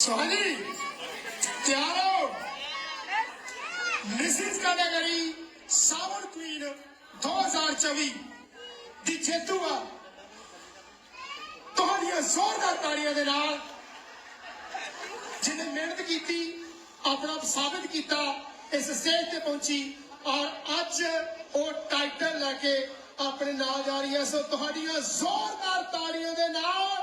सोहनी त्यारो Mrs category सावन queen 2024 ਦੀ ਜੇਤੂ ਆ ਤੁਹਾਡੀਆਂ ਜ਼ੋਰਦਾਰ ਤਾੜੀਆਂ ਦੇ ਨਾਲ ਜਿਹਨੇ ਮਿਹਨਤ ਕੀਤੀ ਆਪਣਾ ਸਾਬਿਤ ਕੀਤਾ ਇਸ ਸਟੇਜ ਤੇ ਪਹੁੰਚੀ ਔਰ ਅੱਜ ਉਹ ਟਾਈਟਲ ਲੈ ਕੇ ਆਪਣੇ ਨਾਲ ਜਾ ਰਹੀ ਹੈ। ਸੋ ਤੁਹਾਡੀਆਂ ਜ਼ੋਰਦਾਰ ਤਾੜੀਆਂ ਦੇ ਨਾਲ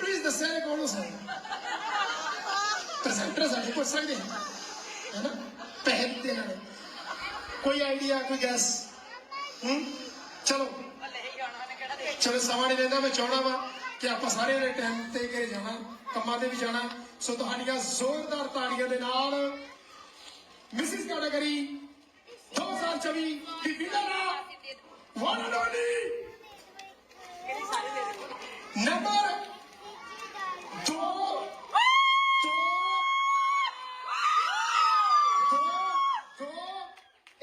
प्लीज दस कौन सा प्रेजेंटर साढ़े पुछ सकते है ना पैसे दिते इन्होंने कोई आइडिया कोई गैस चलो चलो समा नहीं लेना मैं चाहना वा कि आप सारे ने टाइम ते घरे जाना कमां ते भी जाना। सो तुहाडियां जोरदार ताड़ियां दे नाल Mrs category 2024 the winner one and only number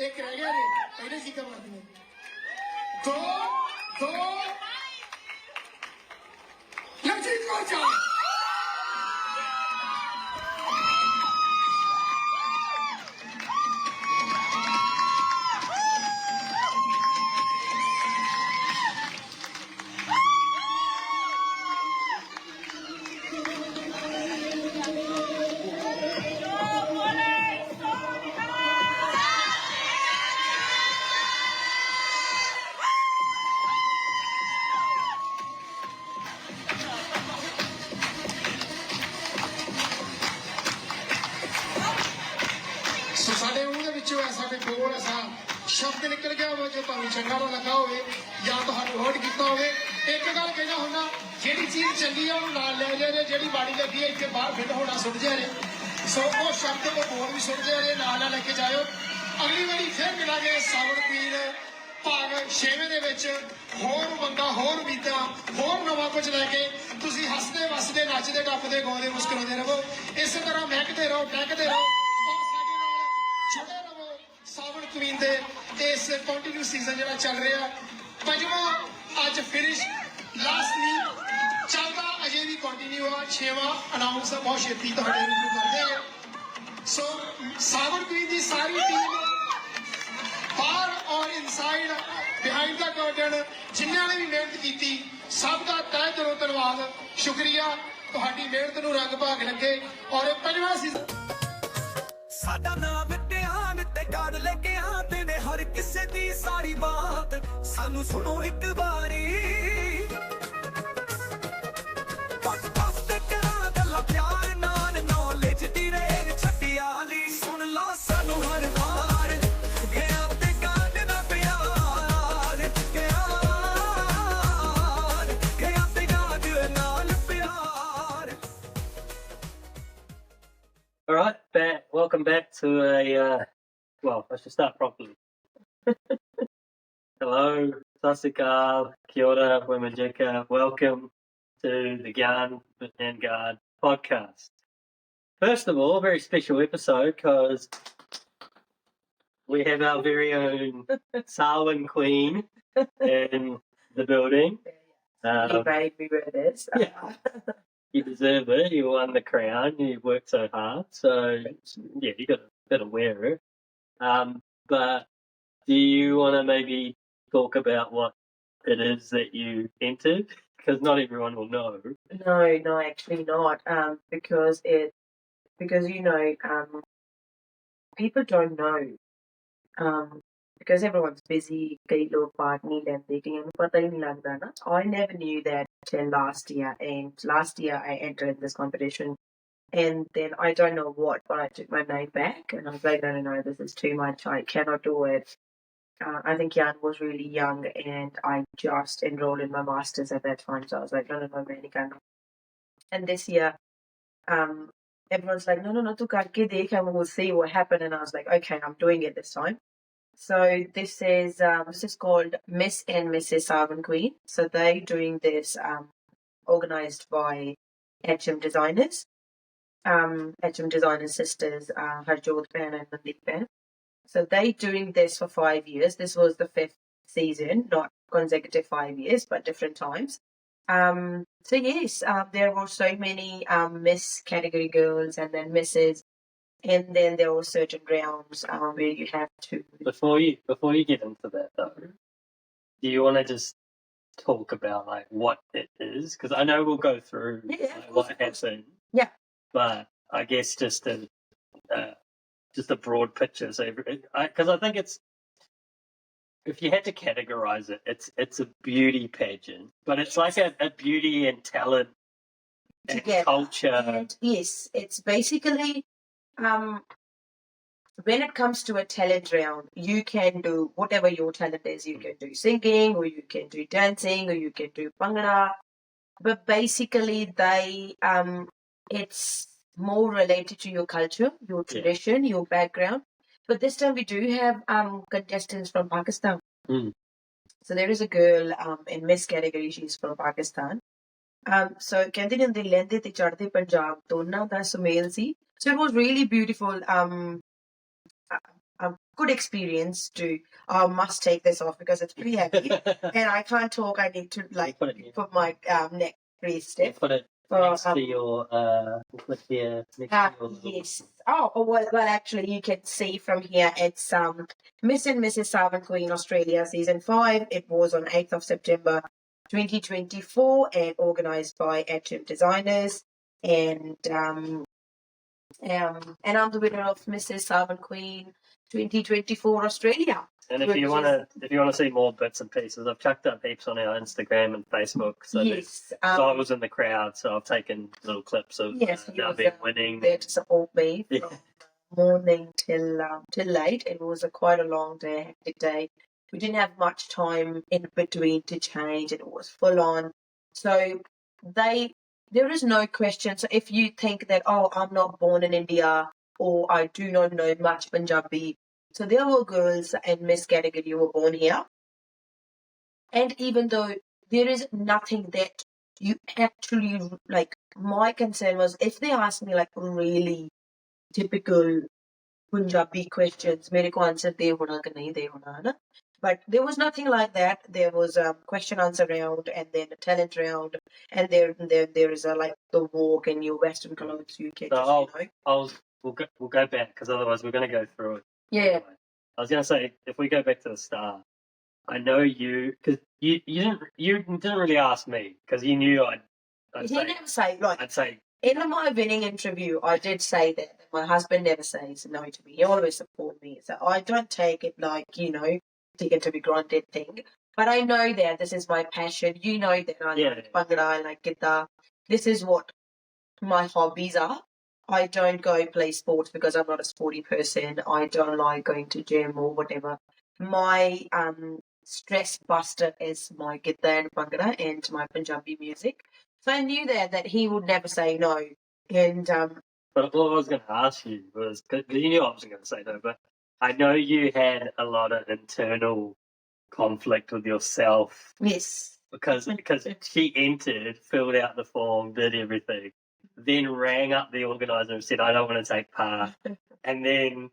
एक रह गया रे पहले सीखा मारती है दो लवजीत कौर जा शब्द निकल गया हो जो तुहानू चंगा ना लगा होवे या तुहानू हर्ट कीता होवे। एक गल कहना हुंदा जिहड़ी चीज चंगी है उहनू नाल ले जाए जिहड़ी माड़ी लगी है इत्थे बाहर फिट होना सुट जाए। सो वो शब्द को बोल भी सुट जाए नाल ना लेके जाओ। अगली बारी फिर मिलांगे सावन क्वीन भाग 6वें दे विच होर उमंगां होर उम्मीदां होर नवां कुछ लैके तुसीं हसदे वसदे नचदे टप्पदे गाउंदे मुस्कुराते रहो। इस तरह महकते रहो टहकते रहो और साडे नाल जुड़े रहो। सावन क्वीन दे इस कंटिन्यू सीजन जो चल रहा पंजवां अज फिनिश लास्ट वीक चलता अजे भी कंटिन्यू आ 6वां अनाउंस बहुत छेती तुहाडे रूबरू करदे हैं। सो सावन क्वीन की सारी टीम बाहर और इनसाइड बिहाइंड द कर्टन जिन्होंने भी मेहनत की सब का तहे दिलों धन्यवाद शुक्रिया। तुहाडी मेहनत नूं रंग भाग लगे और पंजवां सीजन साडा नाम ध्यान ते कर लेके आते ने हर किसे दी सारी बात सानू सुनो एक बारी पक पक ते करा गल्ला प्यार नाल नॉलेज दी रे छटियाली सुन लो सानू हर बार गया ते गाने दा प्यार गया ते गाने नाल प्यार। All right, welcome back to well, I should start properly. Hello, Sasikal, Kia ora, Wemajika. Welcome to the Gyan and Guard Podcast. First of all, a very special episode because we have our very own Saawan Queen in the building. He made me wear this. Yeah. You deserve it. You won the crown. You worked so hard. So, yeah, you got to wear it. But do you want to maybe talk about what it is that you entered? Because not everyone will know. No, actually not. Because people don't know. Because everyone's busy. कई लोग part नहीं लेते कि हमें पता ही नहीं लगता ना. I never knew that till last year. And last year I entered this competition. And then I don't know what, but I took my name back and I was like, no, this is too much. I cannot do it. I think Jan was really young and I just enrolled in my master's at that time. So I was like, no, really can't. And this year, everyone's like, no, tu karke dekh and we'll see what happened. And I was like, okay, I'm doing it this time. So this is called Miss and Mrs. Saawan Queen. So they're doing this organized by HM Designers. HM Designer sisters, Harjot Pen and Mandeep Pen. So they doing this for 5 years. This was the season, not consecutive 5 years, but different times. So yes, there were so many Miss category girls and then Misses, and then there were certain rounds where you have to. Before you get into that though, do you want to just talk about like what it is? Because I know we'll go through Yeah, of like, course, what happened. Yeah. But I guess just a broad picture. So because I think it's, if you had to categorize it, it's a beauty pageant, but it's like a beauty and talent and Together. culture. And yes, it's basically when it comes to a talent round, you can do whatever your talent is. You can do singing, or you can do dancing, or you can do bhangra. But basically, it's more related to your culture, your tradition, your background. But this time we do have contestants from Pakistan. Mm. So there is a girl in Miss category. She's from Pakistan. So ਕਹਿੰਦੇ ਨੇ ਹੁੰਦੇ ਲਹਿੰਦੇ ਤੇ ਚੜ੍ਹਦੇ ਪੰਜਾਬ ਦੋਨਾਂ ਦਾ ਸੁਮੇਲ ਸੀ. So it was really beautiful. A good experience to. I must take this off because it's pretty heavy and I can't talk. I need to like put my neck pretty stiff. Put it next to your put here next to your little... Yes. Oh well, actually you can see from here it's Miss and Mrs. Saawan Queen Australia season 5. It was on 8th of September 2024 and organised by HM Designers, and I'm the winner of Mrs. Saawan Queen 2024 Australia. And if you want to see more bits and pieces, I've chucked up heaps on our Instagram and Facebook. So yes, so I was in the crowd, so I've taken little clips of Navi winning. There to support me from morning till late. It was quite a long day, hectic day. We didn't have much time in between to change. It was full on. So there is no question. So if you think that, oh, I'm not born in India or I do not know much Punjabi, so there were girls in Miss category who were born here. And even though there is nothing that you actually like, my concern was if they asked me like really typical Punjabi questions, mere ko answer de hona ki nahi de hona, na? But there was nothing like that. There was a question answer round and then a talent round, and there is a like the walk in your Western clothes. You can we'll go back because otherwise we're going to go through it. Yeah. Anyway, I was going to say, if we go back to the start, I know you because you didn't really ask me because you knew I'd He say, never say like I'd say in my winning interview. I did say that my husband never says no to me. He always supports me, so I don't take it like take it to be granted thing. But I know that this is my passion. You know that I like bhangra, I like guitar. This is what my hobbies are. I don't go play sports because I'm not a sporty person. I don't like going to gym or whatever. My stress buster is my guitar and bhangra and my Punjabi music. So I knew that he would never say no. And but what I was going to ask you was, because you knew I wasn't going to say no, but I know you had a lot of internal conflict with yourself. Yes. Because she entered, filled out the form, did everything, then rang up the organizer and said, I don't want to take part, and then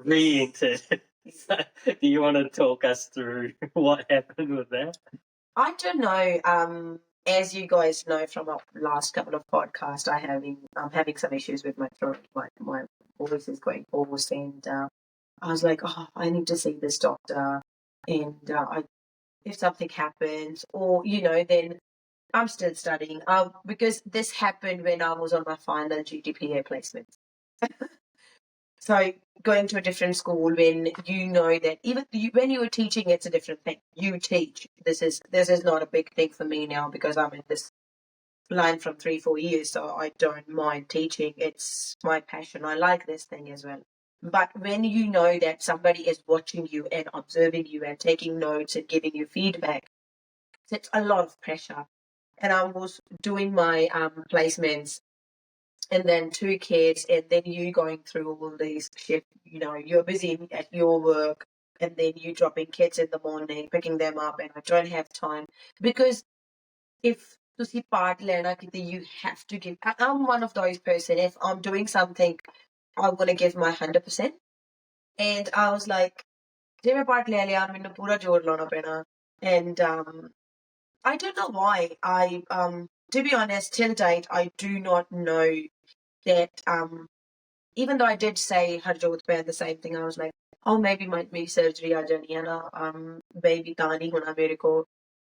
re-entered. So, do you want to talk us through what happened with that? I don't know. As you guys know from our last couple of podcasts, I'm having some issues with my throat. My voice is going hoarse, and I was like, oh, I need to see this doctor. And if something happens, or then I'm still studying. Because this happened when I was on my final GTPA placement. So going to a different school when you know that when you were teaching, it's a different thing. You teach. This is not a big thing for me now because I'm in this line from 3-4 years, so I don't mind teaching. It's my passion. I like this thing as well. But when you know that somebody is watching you and observing you and taking notes and giving you feedback, it's a lot of pressure. And I was doing my placements, and then 2 kids, and then you going through all these shit. You're busy at your work, and then you dropping kids in the morning, picking them up, and I don't have time. Because if ਤੁਸੀਂ part ਲੈਣਾ ਕਿਤੇ, you have to give. I'm one of those person. If I'm doing something, I want to give my 100%. And I was like, ਜੇ ਮੈਂ part ਲੈ ਲਿਆ ਮੈਨੂੰ ਪੂਰਾ ਜ਼ੋਰ ਲਾਉਣਾ ਪੈਣਾ and I don't know why to be honest till date I do not know that even though I did say Harjot Band the same thing, I was like, oh, maybe my surgery aa jani hai na, baby ta nahi hona mere ko.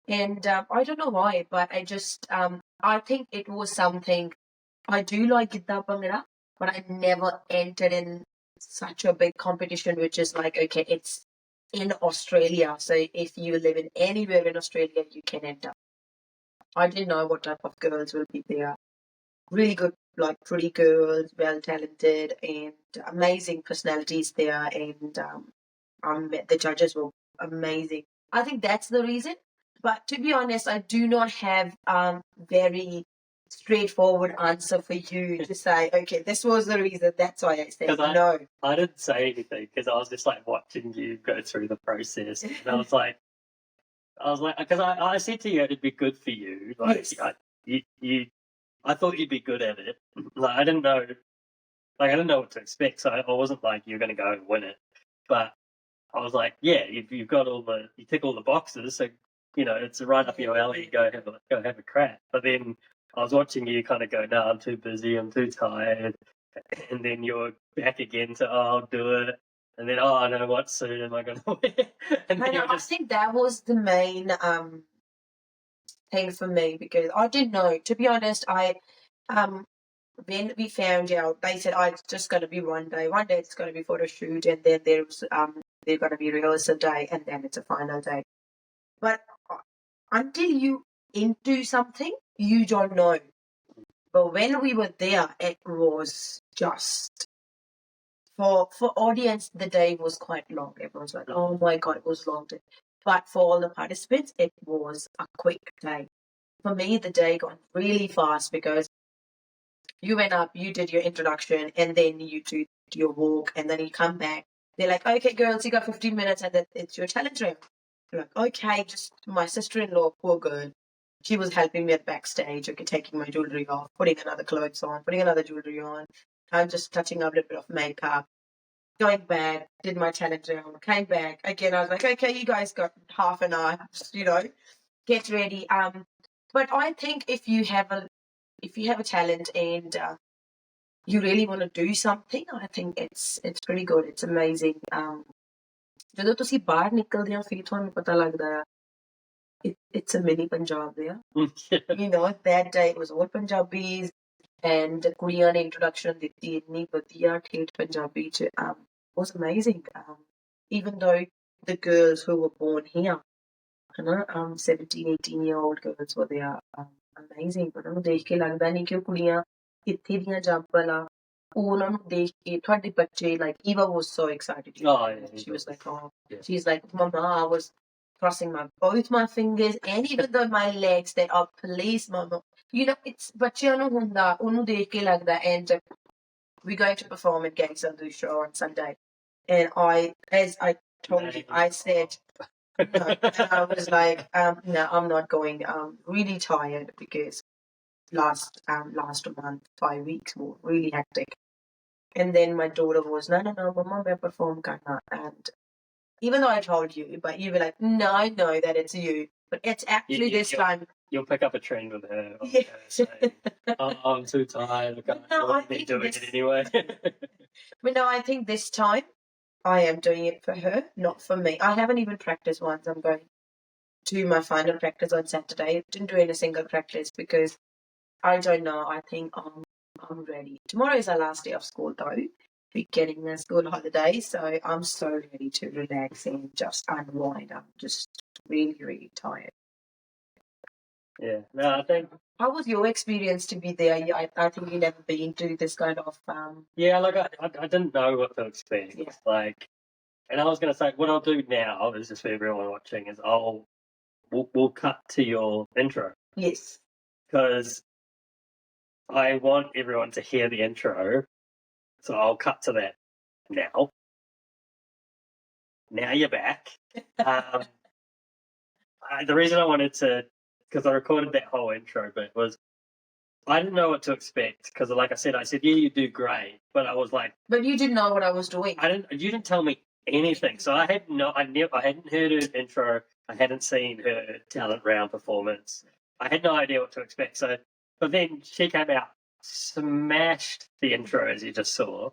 And I don't know why, but I just I think it was something. I do like Gidda Bhangra, but I never entered in such a big competition, which is like, okay, it's in Australia, so if you live in anywhere in Australia, you can enter. I didn't know what type of girls will be there. Really good, like pretty girls, well talented, and amazing personalities there. And the judges were amazing. I think that's the reason. But to be honest, I do not have very straightforward answer for you to say, okay, this was the reason. That's why I said 'Cause no. I didn't say anything because I was just like watching you go through the process, and I was like, because I said to you it'd be good for you. Like, Yes. I thought you'd be good at it. Like, I didn't know what to expect, so I wasn't like you're going to go and win it. But I was like, yeah, you've got you tick all the boxes, so it's right up your alley. Go have a crack. But then I was watching you kind of go, no, I'm too busy, I'm too tired, and then you're back again to, oh, I'll do it, and then, oh, I know what suit am I going to wear, and then I think that was the main thing for me, because I didn't know. To be honest, when we found out, they said, oh, it's just going to be one day. One day it's going to be photo shoot, and then there's going to be rehearsal day, and then it's a final day. But until you into something, you don't know. But when we were there, it was just for audience. The day was quite long. Everyone's like, oh my god, it was long day. But for all the participants, it was a quick day. For me, the day got really fast because you went up, you did your introduction, and then you do your walk, and then you come back. They're like, okay, girls, you got 15 minutes, and then it's your challenge round. You're like, okay, just my sister-in-law, poor girl. She was helping me at backstage, okay, taking my jewelry off, putting another clothes on, putting another jewelry on. I'm just touching up a little bit of makeup. Going back, did my challenge round, came back. Again, I was like, okay, you guys got half an hour, just, get ready. But I think if you have a talent and you really want to do something, I think it's pretty good. It's amazing. ਜਦੋਂ ਤੁਸੀਂ ਬਾਹਰ ਨਿਕਲਦੇ ਹੋ ਫਿਰ ਤੁਹਾਨੂੰ ਪਤਾ ਲੱਗਦਾ ਹੈ it's a mini Punjab there. That day it was all Punjabis, and ਕੁੜੀਆਂ ਨੇ introduction ਦਿੱਤੀ ਇੰਨੀ ਵਧੀਆ ਠੇਠ ਪੰਜਾਬੀ ਚ was amazing. Even though the girls who were born here, 17, 18-year-old girls were there, amazing. ਉਹਨਾਂ ਨੂੰ ਦੇਖ ਕੇ ਲੱਗਦਾ ਨਹੀਂ ਕਿ ਉਹ ਕੁੜੀਆਂ ਇੱਥੇ ਦੀਆਂ ਜੰਪਲ ਆ, ਉਹਨਾਂ ਨੂੰ ਦੇਖ ਕੇ ਤੁਹਾਡੇ ਬੱਚੇ, like Eva was so excited. She was like, oh, yeah. She's like, Mama, I was crossing both my fingers, and even though my legs, they are police, Mama. It's ਬੱਚਿਆਂ ਨੂੰ ਹੁੰਦਾ, ਉਹਨੂੰ ਦੇਖ ਕੇ ਲੱਗਦਾ. And we're going to perform at Gang Sandhu show on Sunday, and as I told you, I said no, and I was like, no, I'm not going. Really tired because last month, 5 weeks were really hectic. And then my daughter was, no, Mama, I perform karna. And even though I told you, but you were like, no, I know that it's you. But it's actually this time. You'll pick up a trend with her. Yeah. Saying, oh, I'm too tired. I can't do it anyway. But no, I think this time I am doing it for her, not for me. I haven't even practiced once. I'm going to my final practice on Saturday. Didn't do any single practice because I don't know. I think I'm ready. Tomorrow is our last day of school though. We're getting a school holiday, so I'm so ready to relax and just unwind. I'm just really, really tired. Yeah. No, I think. How was your experience to be there? I think you've never been to this kind of. Yeah, like I didn't know what to expect. Yeah. Like, and I was going to say, what I'll do now is just for everyone watching is we'll cut to your intro. Yes. Because I want everyone to hear the intro, so I'll cut to that now. Now you're back. The reason I wanted to, because I recorded that whole intro bit, was I didn't know what to expect. Because, like I said, yeah, you do great, but I was like, but you didn't know what I was doing. You didn't tell me anything. So I hadn't heard her intro. I hadn't seen her talent round performance. I had no idea what to expect. So, but then she came out, smashed the intro as you just saw,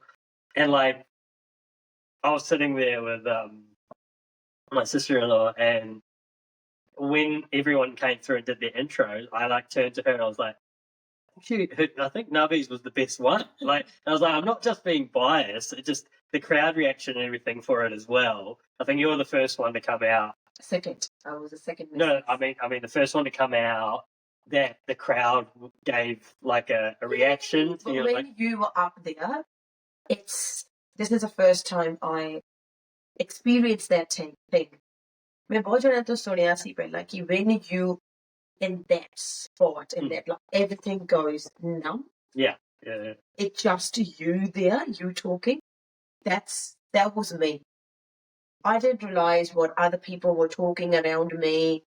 and like I was sitting there with my sister-in-law, and when everyone came through and did their intro, I like turned to her and I was like, I think Navi's was the best one. Like, I was like, I'm not just being biased. It just the crowd reaction and everything for it as well. I think you were the first one to come out. Second. I was the second. No, I mean the first one to come out that the crowd gave like a reaction. But You know, when like, you were up there, this is the first time I experienced that thing. मैं बहुत जगह तो सुनिया सी पहला कि when you in that spot, in that, like, everything goes numb. yeah. It's just you there, you talking. That was me. I didn't realize what other people were talking around me,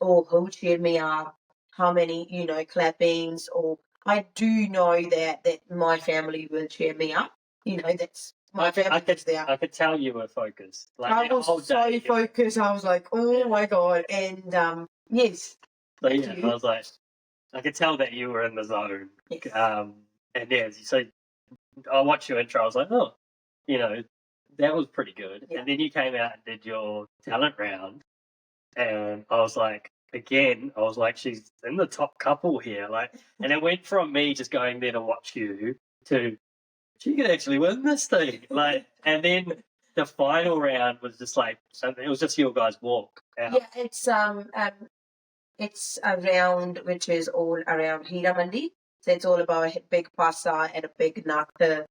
or who cheered me up, how many, clappings, or I do know that my family will cheer me up. That's my family is there. I could tell you were focused. Like I the whole was so day, focused. I was like, oh Yeah. my God. And yes. So yeah, Thank you. I was like, I could tell that you were in the zone. Yes. And yeah, so I watched your intro. I was like, oh, that was pretty good. Yeah. And then you came out and did your talent round, and I was like, she's in the top couple here. Like, and it went from me just going there to watch you to she could actually win this thing. Like, and then the final round was just like it was just your guys' walk out. Yeah, it's a round which is all around Hira Mandi. So it's all about a big pasa and a big nakta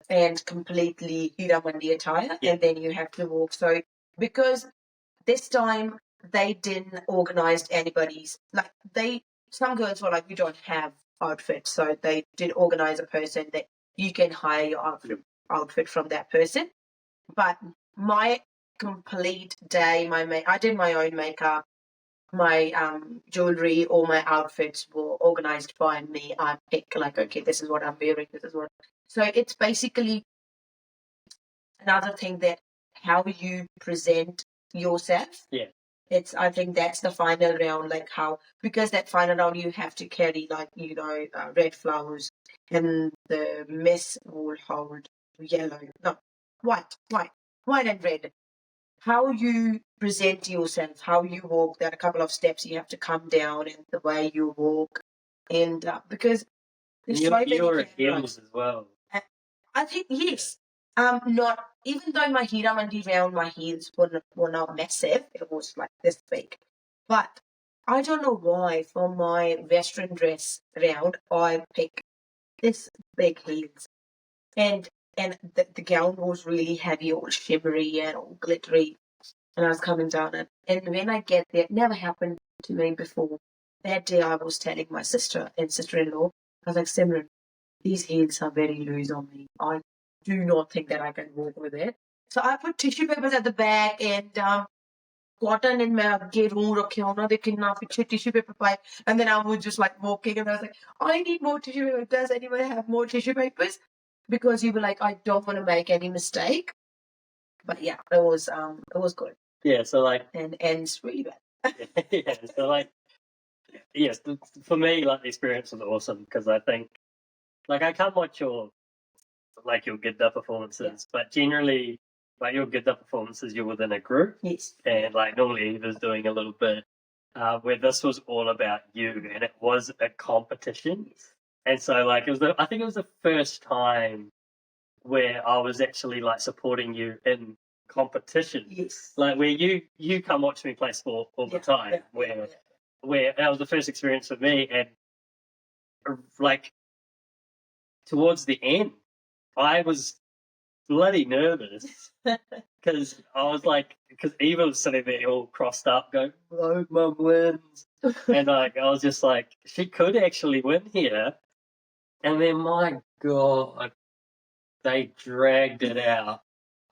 and completely Hira Mandi attire. Yeah. And then you have to walk. So because this time they didn't organize anybody's, like some girls were like, we don't have outfits. So they did organize a person that you can hire your outfit from that person. But my complete day, I did my own makeup, my jewelry, all my outfits were organized by me. I pick like, okay, this is what I'm wearing, so it's basically another thing that how you present yourself. Yeah. I think that's the final round, like because that final round you have to carry like, red flowers, and the miss will hold white and red. How you present yourself, how you walk, there are a couple of steps you have to come down, and the way you walk, and because there's so many You're cameras. heels as well. I think yes. Not even though my Hira Mandi round, my heels were not massive. It was like this big, but I don't know why for my Western dress round I pick this big heels, and the gown was really heavy, all shimmery and all glittery. And I was coming down, and when I get there, it never happened to me before. That day I was telling my sister and sister-in-law, I was like, Simran, these heels are very loose on me. I do not think that I can walk with it. So I put tissue papers at the back and cotton in my room rakhe hona de kinna piche tissue paper pipe, and then I was just like walking, and I was like, I need more tissue paper. Does anyone have more tissue papers? Because you were like, I don't want to make any mistake. But yeah, it was good. Yeah, so like And it's really bad. yeah, so like yes, for me like the experience was awesome because I think like I can't watch your Gidda performances, but generally like your Gidda performances you're within a group. Yes. And like normally Eva's doing a little bit where this was all about you and it was a competition. And so like I think it was the first time where I was actually like supporting you in competition. Yes. Like where you come watch me play sport all the time. Where that was the first experience for me, and like towards the end I was bloody nervous because I was like, because Eva was sitting there all crossed up going, oh, mum wins. And like I was just like, she could actually win here. And then my God, they dragged it out.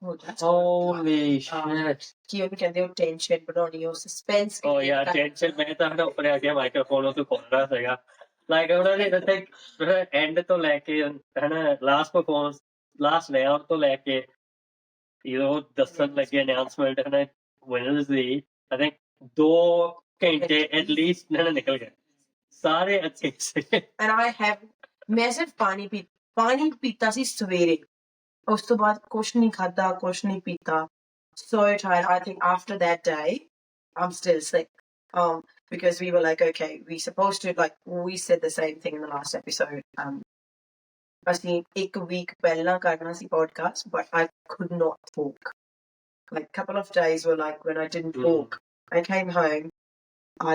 Oh, that's Holy shit. कि उनके अंदर tension बढ़ानी हो, suspense Oh yeah, tension मैं तो ना ऊपर आके माइक्रोफोन तो खोल रहा था like उन्होंने जैसे end तो लेके है ना last performance last round तो लेके ਦੱਸਣ ਲੱਗੇ announcement ਹਨਾ winners ਦੀ I think 2 ਘੰਟੇ at least ਨਾ ਨਿਕਲ ਗਏ ਸਾਰੇ ਅੱਛੇ ਸੀ And I have ਮੈਂ ਸਿਰਫ ਪਾਣੀ ਪੀਤਾ ਸੀ ਸਵੇਰੇ ਉਸ ਤੋਂ ਬਾਅਦ ਕੁਛ ਨਹੀਂ ਖਾਦਾ ਕੁਛ ਨਹੀਂ ਪੀਤਾ so tired I think after that day I'm still sick because we were like okay we supposed to like we said the same thing in the last episode ਅਸੀਂ ਇੱਕ week ਪਹਿਲਾਂ ਕਰਨਾ ਸੀ podcast but I could not talk like a couple of days were like when I didn't talk I came home I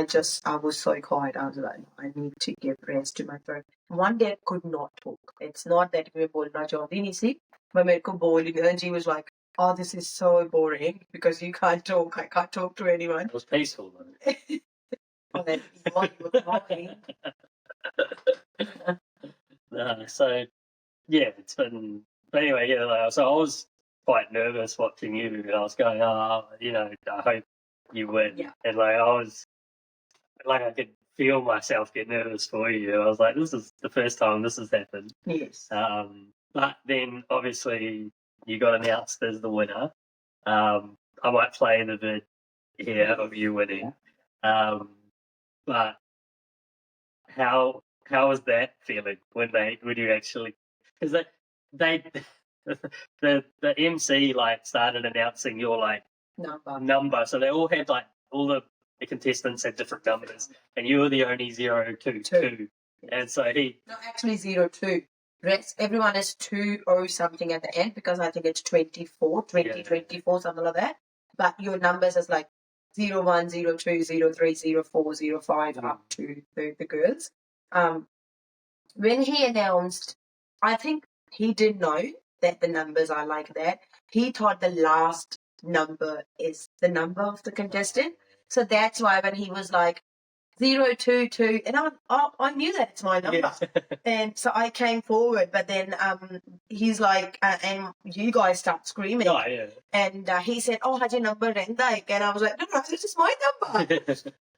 was so quiet. I was like, I need to give rest to my throat. One day I could not talk. It's not that we were bolna chahdhi nahi si, but mere ko boling and she was like, oh, this is so boring because you can't talk. I can't talk to anyone. It was peaceful though. And then what was talking. So yeah, it's been but anyway, yeah, like, so I was quite nervous watching you and I was going, I hope you win. Yeah. And like I could feel myself get nervous for you. I was like, this is the first time this has happened. Yes. But then obviously you got announced as the winner. I might play the vid here of you winning. But how was that feeling when you actually because the MC like started announcing your like number, so they all had like all the contestants had different numbers, and you were the only 022. And so no, actually 02. Rest everyone is 20 something at the end because I think it's 24, 24 something like that. But your numbers is like 01, 02, 03, 04, 05 up to the girls. When he announced, I think he didn't know that the numbers are like that. He thought the last number is the number of the contestant. So that's why when he was like 022, and I knew that it's my number. Yeah. And so I came forward, but then he's like, and you guys start screaming. Oh, yeah. And he said, oh, had your number renda? And I was like, no, this is my number.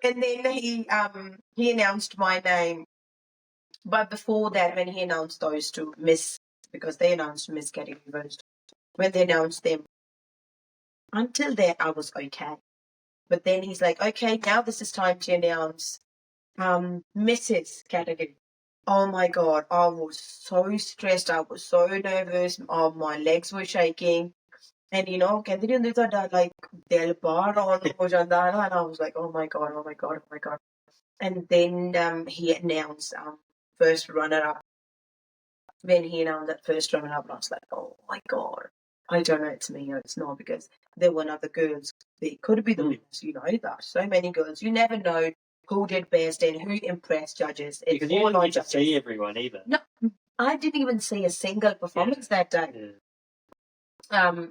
And then he announced my name. But before that, when he announced those two, because they announced Miss category first, when they announced them, until that I was okay. But then he's like, okay, now this is time to announce Mrs. category. Oh my God, I was so stressed. I was so nervous. My legs were shaking. And ਕਹਿੰਦੇ ਨਹੀਂ ਹੁੰਦੇ ਤੁਹਾਡਾ like ਦਿਲ ਬਾਹਰ ਆਉਣ ਹੋ ਜਾਂਦਾ ਹੈ ਨਾ and I was like, oh my God, oh my God, oh my God. And then he announced first runner-up. When he announced that first runner-up, I was like, oh my God. I don't know it's me or it's not because there were other girls. They could be the winners, that. So many girls. You never know who did best and who impressed judges. It's because you all didn't on get to judges. see everyone either. No, I didn't even see a single performance that day. Yeah.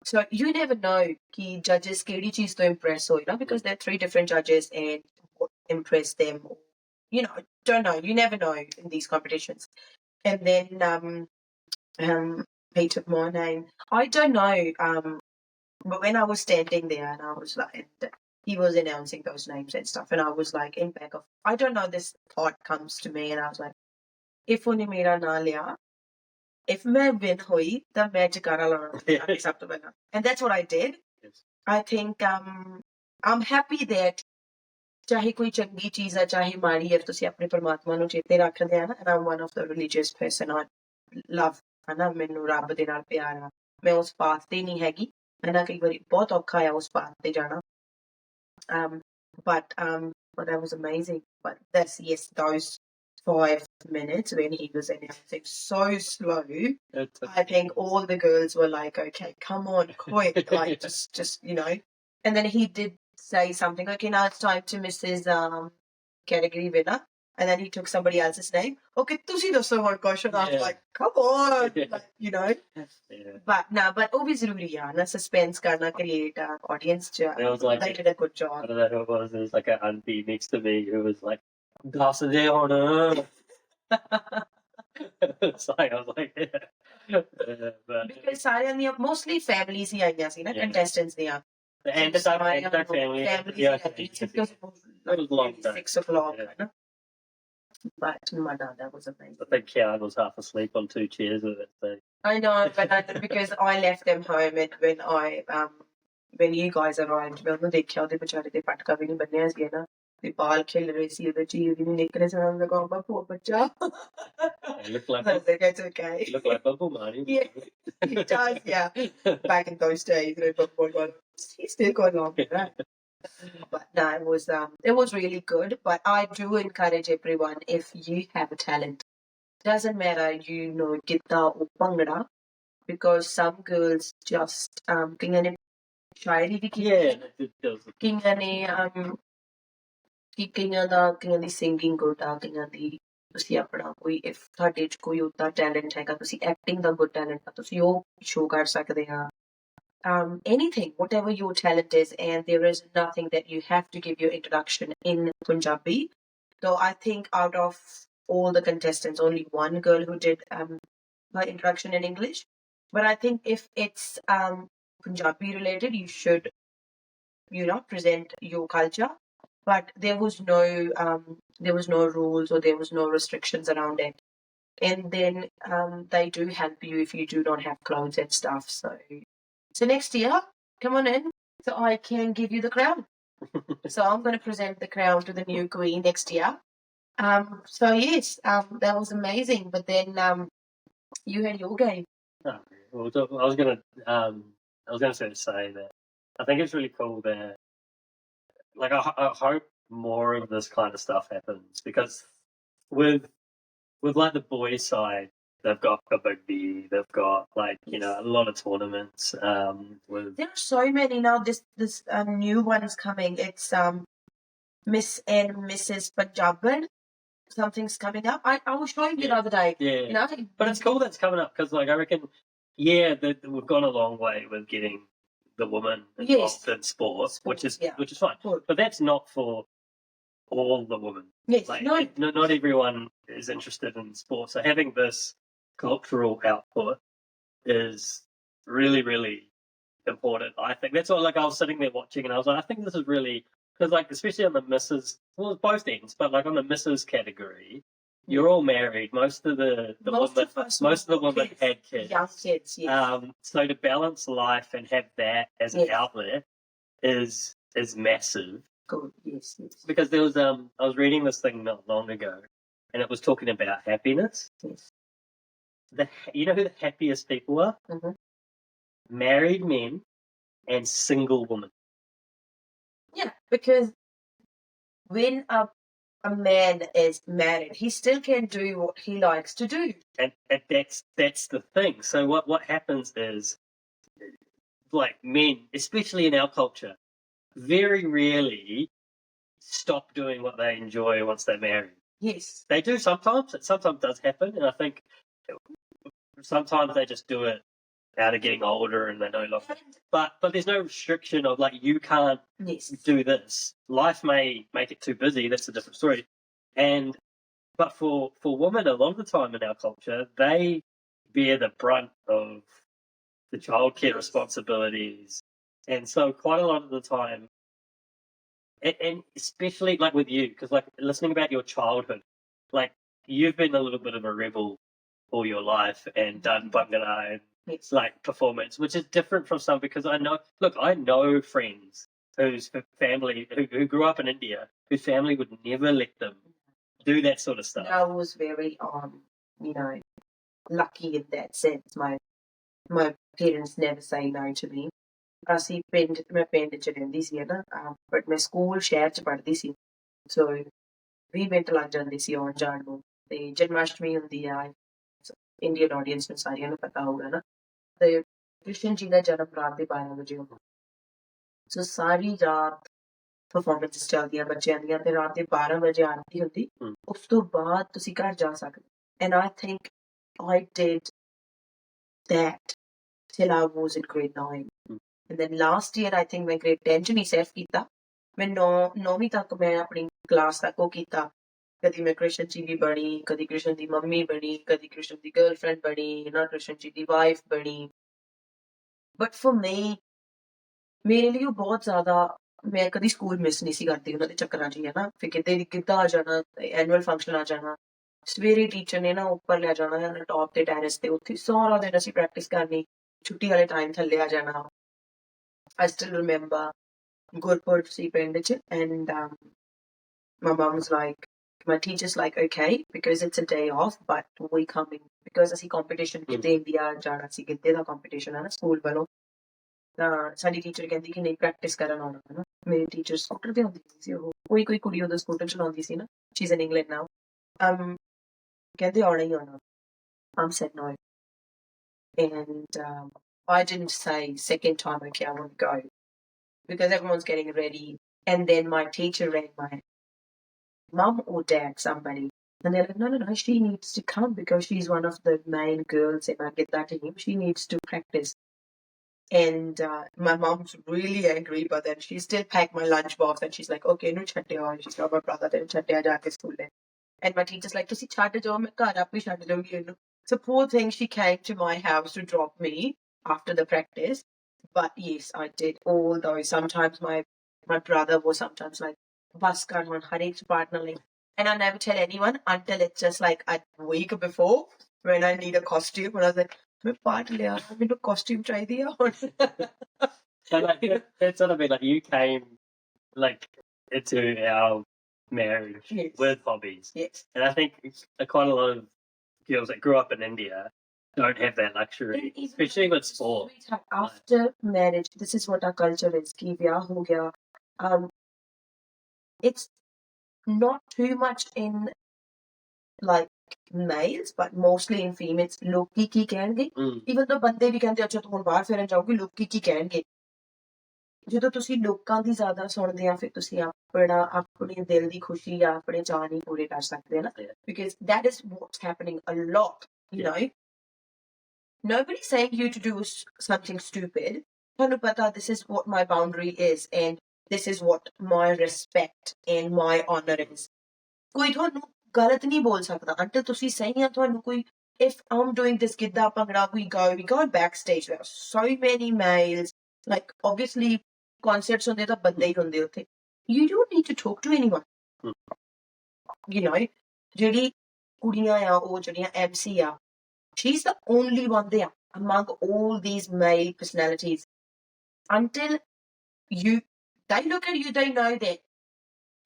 So you never know ki judges kedi cheez to impress ho, because there are 3 different judges and what impressed them. Don't know. You never know in these competitions. And then he took my name. I don't know. But when I was standing there and I was like, he was announcing those names and stuff, and I was like in back of, I don't know, this thought comes to me, and I was like, if only mera na liya, if main win hui, then main chakara lana. And that's what I did. Yes. I think I'm happy that ਚਾਹੇ ਕੋਈ ਚੰਗੀ ਚੀਜ਼ ਹੈ ਚਾਹੇ ਮਾੜੀ ਹੈ ਤੁਸੀਂ ਆਪਣੇ ਪਰਮਾਤਮਾ ਨੂੰ ਚੇਤੇ ਰੱਖਦੇ ਆ ਨਾ and I'm one of the religious person. I love ਹਨਾ ਮੈਨੂੰ ਰੱਬ ਦੇ ਨਾਲ ਪਿਆਰ ਆ ਮੈਂ ਉਸ ਪਾਥ ਤੇ ਨਹੀਂ ਹੈਗੀ ਹਨਾ ਕਈ ਵਾਰੀ ਬਹੁਤ ਔਖਾ ਆ ਉਸ ਪਾਥ ਤੇ ਜਾਣਾ but that was amazing. But those 5 minutes when he was announcing so slow, I think all the girls were like, okay, come on, quick, like just and then he did say something, okay, now it's time to Mrs. category winner. And then he took somebody else's name. Okay, tusi dosso one question. I was like, come on, like, Yeah. But obviously, na suspense karna create audience. There was like they did a good job. I don't know who it was. There was like an auntie next to me who was like, "Glass of on So I was like, yeah. But Because mostly families hi aaya si na contestants they are. the end of that family. Families Yeah, it was long 6 o'clock. right? But no, that was amazing. I think Gyan was half asleep on 2 chairs at that stage. I know, but because I left them home and when you guys arrived, मैं उन्हें देखा ਉਹਦੇ ਵਿਚਾਰੇ ਦੇ ਪਟਕਾ ਵੀ ਨਹੀਂ ਬੰਨਿਆ ਸੀ ਨਾ ਤੇ ਬਾਲ ਖਿਲ ਰਹੇ ਸੀ ਉਹਦੇ ਚੀਰ ਵੀ ਨਹੀਂ ਨਿਕਲੇ ਸੀ ਮੈਂ ਕਹਾਂ ਬਾਪੂ ਬੱਚਾ It looked like, I was like, it's okay. it looked like Bubble Money. Yeah, it does, yeah. Back in those days, he's still going on with that. But no, it was really good. But I do encourage everyone, if you have a talent, doesn't matter, guitar or bhangra, because some girls just kaiyan ne shairi vi ki Yeah, it does. kaiyan ne kaiyan di singing good ਆ ਕਈਆਂ ਦੀ ਤੁਸੀਂ ਆਪਣਾ ਕੋਈ if ਤੁਹਾਡੇ ਚ ਕੋਈ ਉਦਾਂ talent ਹੈਗਾ ਤੁਸੀਂ ਐਕਟਿੰਗ ਦਾ ਗੁੱਡ ਟੈਲੈਂਟ ਆ ਤੁਸੀਂ ਉਹ ਸ਼ੋ ਕਰ ਸਕਦੇ ਆ anything, whatever your talent is, and there is nothing that you have to give your introduction in Punjabi. So I think out of all the contestants, only one girl who did her introduction in English. But I think if it's Punjabi related, you should, present your culture. But there was no rules or there was no restrictions around it. And then they do help you if you do not have clothes and stuff. So next year, come on in so I can give you the crown. So I'm going to present the crown to the new queen next year. So yes, that was amazing. But then you had your game. Oh, well, I was gonna say that I think it's really cool that, like, I hope more of this kind of stuff happens, because with like the boys' side, they've got a big B, they've got like a lot of tournaments. With There are so many now. This new one's coming. It's Miss and Mrs. Punjaban. Something's coming up. I was showing you the other day. yeah, but it's cool that's coming up, because like I reckon, that we've gone a long way with getting the woman involved in sport, which is fine. Cool. But that's not for all the women. Yes, Like, not everyone is interested in sport. So having this cultural output is really, really important. I think that's all. Like, I was sitting there watching, and I was like, I think this is really, because like, especially on the misses, well, both ends, but like on the misses category, you're all married. Most of the women had kids. Young kids, yes. So to balance life and have that as an outlet is massive. Good, yes. Because there was I was reading this thing not long ago, and it was talking about happiness. Yes. You know who the happiest people are? Mm-hmm. Married men and single women. Yeah, because when a man is married, he still can do what he likes to do. And that's the thing. So what happens is, like, men, especially in our culture, very rarely stop doing what they enjoy once they're married. Yes. They do sometimes. It sometimes does happen, and I think sometimes they just do it out of getting older and they no longer. But there's no restriction of like, you can't do this. Life may make it too busy. That's a different story. But for women, a lot of the time in our culture, they bear the brunt of the childcare responsibilities, and so quite a lot of the time, and especially like with you, because like listening about your childhood, like you've been a little bit of a rebel all your life and done bhangra and like performance, which is different from some, because I know friends whose family who grew up in India, whose family would never let them do that sort of stuff. I was very lucky in that sense. My parents never say no to me. ਅਸੀਂ ਮੈਂ ਪਿੰਡ ਚ ਰਹਿੰਦੀ ਸੀ ਨਾ, but ਮੈਂ school ਸ਼ਹਿਰ ਚ ਪੜ੍ਹਦੀ ਸੀ, ਸੋ 20 ਮਿੰਟ ਲੱਗ ਜਾਂਦੇ ਸੀ ਆਉਣ ਜਾਣ ਨੂੰ। ਤੇ ਜਨਮਾਸ਼ਟਮੀ ਹੁੰਦੀ ਆ, ਇੰਡੀਅਨ ਆਡੀਅנס ਨੂੰ ਸਾਰਿਆਂ ਨੂੰ ਪਤਾ ਹੋਊਗਾ ਨਾ, ਤੇ ਕ੍ਰਿਸ਼ਨ ਜੀ ਦਾ ਜਨਮ ਰਾਤ ਦੇ 12 ਵਜੇ ਹੁੰਦਾ, ਸੋ ਸਾਰੀ ਰਾਤ ਪਰਫਾਰਮੈਂਸ ਚੱਲਦੀਆਂ ਬੱਚਿਆਂ ਦੀਆਂ, ਤੇ ਰਾਤ ਦੇ 12 ਵਜੇ ਆਰਤੀ ਹੁੰਦੀ, ਉਸ ਤੋਂ ਬਾਅਦ ਤੁਸੀਂ ਘਰ ਜਾ ਸਕਦੇ। And I think I did that till I was in grade 9. And then last year, I think मैं grade 10 ਚ ਨਹੀਂ ਸੈਫ ਕੀਤਾ, ਮੈਂ 9ਵੀਂ ਤੱਕ ਮੈਂ ਆਪਣੀ ਕਲਾਸ ਤੱਕ ਉਹ ਕੀਤਾ। ਕਦੀ ਮੈਂ ਕ੍ਰਿਸ਼ਨ ਜੀ ਦੀ ਬਣੀ, ਕਦੀ ਕ੍ਰਿਸ਼ਨ ਦੀ ਮੰਮੀ ਬਣੀ, ਕਦੀ ਕ੍ਰਿਸ਼ਨ ਦੀ ਗਰਲਫ੍ਰੈਂਡ ਬਣੀ, ਨਾ ਕ੍ਰਿਸ਼ਨ ਜੀ ਦੀ ਵਾਈਫ ਬਣੀ। ਬਟ ਫॉर me, ਮੇਰੇ ਲਈ ਉਹ ਬਹੁਤ ਜ਼ਿਆਦਾ ਮੈਂ ਕਦੀ ਸਕੂਲ ਮਿਸ ਨਹੀਂ ਸੀ ਕਰਦੀ ਉਹਨਾਂ ਦੇ ਚੱਕਰਾਂ 'ਚ ਹੀ, ਹੈ ਨਾ। ਫਿਰ ਕਿਤੇ ਗਿੱਧਾ ਆ ਜਾਣਾ, ਐਨੂਅਲ ਫੰਕਸ਼ਨ ਆ ਜਾਣਾ, ਸਵੇਰੇ ਟੀਚਰ ਨੇ ਨਾ ਉੱਪਰ ਲੈ ਜਾਣਾ ਹੈ ਟੌਪ ਤੇ ਟੈਰੇਸ ਤੇ, ਉੱਥੇ ਸਾਰਾ ਦਿਨ ਅਸੀਂ ਪ੍ਰੈਕਟਿਸ ਕਰਨੀ, ਛੁੱਟੀ ਵਾਲੇ ਟਾਈਮ ਥੱਲੇ ਆ ਜਾਣਾ। I still remember ਗੁਰਪੁਰਬ ਸੀ ਪਿੰਡ 'ਚ, and my mum was like, my teacher's like, okay, because it's a day off, but we coming, because ਅਸੀਂ competition ਕਿਤੇ ਇੰਡੀਆ ਜਾਣਾ ਸੀ, ਗਿੱਧੇ ਦਾ competition ਹੈ ਨਾ ਸਕੂਲ ਵੱਲੋਂ। ਤਾਂ ਸਾਡੀ ਟੀਚਰ ਕਹਿੰਦੀ ਕਿ ਨਹੀਂ ਪ੍ਰੈਕਟਿਸ ਕਰਨ ਆਉਣਾ, ਹੈ ਨਾ। ਮੇਰੀ ਟੀਚਰ ਸਕੂਟਰ ਤੇ ਆਉਂਦੀ ਸੀ, ਉਹ ਕੋਈ ਕੁੜੀ ਉਹਦਾ ਸਕੂਟਰ ਚਲਾਉਂਦੀ ਸੀ ਨਾ, she's in England now। ਕਹਿੰਦੇ ਆਉਣਾ ਹੀ ਆਉਣਾ। said no, and I didn't say second time, okay, I want to go, because everyone's getting ready, and then my teacher rang my mum or dad, somebody, and they're like, no, she needs to come because she's one of the main girls in our Gita team, she needs to practice. And my mom's really angry, but then she still packed my lunchbox and she's like, okay, no chatte aao, she's got my brother then chatte aa jaake school le. And my teacher's like, tusi chatte jao, main ghar aap hi chatte jaungi ਇਹਨੂੰ। So poor thing, she came to my house to drop me after the practice. But yes, I did all those. Sometimes my brother was sometimes like, bus kar hun har ek partner like, and I never tell anyone until it's just like a week before when I need a costume, and I was like, मैं part लिया, मैंने costume चाहिए और So like, that's sort of been like, you came like into our marriage Yes. with hobbies. yes. And I think quite a lot of girls that grew up in India don't have that luxury, And even especially with sport. sweetheart, after marriage, this is what our culture is, कि ब्याह हो गया, it's not too much in like males, but mostly in females, लोग की कहणगे, even though ਬੰਦੇ ਵੀ ਕਹਿੰਦੇ ਅੱਛਾ ਤੂੰ ਹੁਣ ਬਾਹਰ ਫਿਰਨ ਜਾਓਗੀ, ਲੋਕ ਕੀ ਕਹਿਣਗੇ। ਜਦੋਂ ਤੁਸੀਂ ਲੋਕਾਂ ਦੀ ਜ਼ਿਆਦਾ ਸੁਣਦੇ ਆ, ਫਿਰ ਤੁਸੀਂ ਆਪਣੇ ਦਿਲ ਦੀ ਖੁਸ਼ੀ ਜਾਂ ਆਪਣੇ ਚਾਅ ਨਹੀਂ ਪੂਰੇ ਕਰ ਸਕਦੇ ਨਾ, because that is what's happening a lot, you know। Nobody's saying you to do something stupid. ਤੁਹਾਨੂੰ ਪਤਾ this is what my boundary is, and this is what my respect and my honor is। ਕੋਈ ਤੁਹਾਨੂੰ ਗਲਤ ਨਹੀਂ ਬੋਲ ਸਕਦਾ until ਤੁਸੀਂ ਸਹੀ ਆ। ਤੁਹਾਨੂੰ ਕੋਈ, if I'm doing this Giddha bhangra, we go backstage, there are so many males, like obviously concerts ਹੁੰਦੇ ਤਾਂ ਬੰਦੇ ਹੀ ਹੁੰਦੇ ਉੱਥੇ, you don't need to talk to anyone, you know। ਜਿਹੜੀ ਕੁੜੀਆਂ ਆ, ਉਹ ਜਿਹੜੀਆਂ MC ਆ, she's the only one there among all these male personalities, until they look at you, they know that,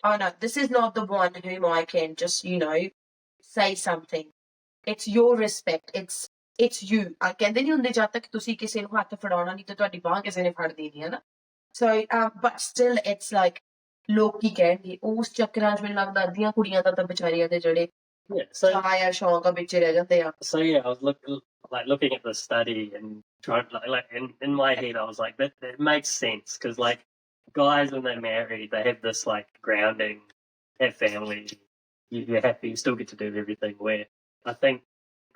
oh no, this is not the one whom I can just, you know, say something. It's your respect, it's you। ਕਹਿੰਦੇ ਨਹੀਂ ਹੁੰਦੇ ਜਦ ਤੱਕ ਤੁਸੀਂ ਕਿਸੇ ਨੂੰ ਹੱਥ ਫੜਾਉਣਾ ਨਹੀਂ ਤੇ ਤੁਹਾਡੀ ਬਾਂਹ ਕਿਸੇ ਨੇ ਫੜ ਦੇਣੀ, ਹੈ ਨਾ। So but still it's like ਲੋਕ ਕੀ ਕਹਿਣਗੇ, ਉਸ ਚੱਕਰਾਂ 'ਚ ਮੈਨੂੰ ਲੱਗਦਾ ਅੱਧੀਆਂ ਕੁੜੀਆਂ ਤਾਂ ਵਿਚਾਰੀਆਂ ਦੇ ਜਿਹੜੇ ਚਾਅ ਆ ਸ਼ੌਂਕ ਆ ਵਿੱਚ ਰਹਿ ਜਾਂਦੇ ਆ। So yeah, I was looking at the study and trying like in my head I was like, that makes sense, because like guys when they're married they have this like grounding, have family, you're happy, you still get to do everything, where I think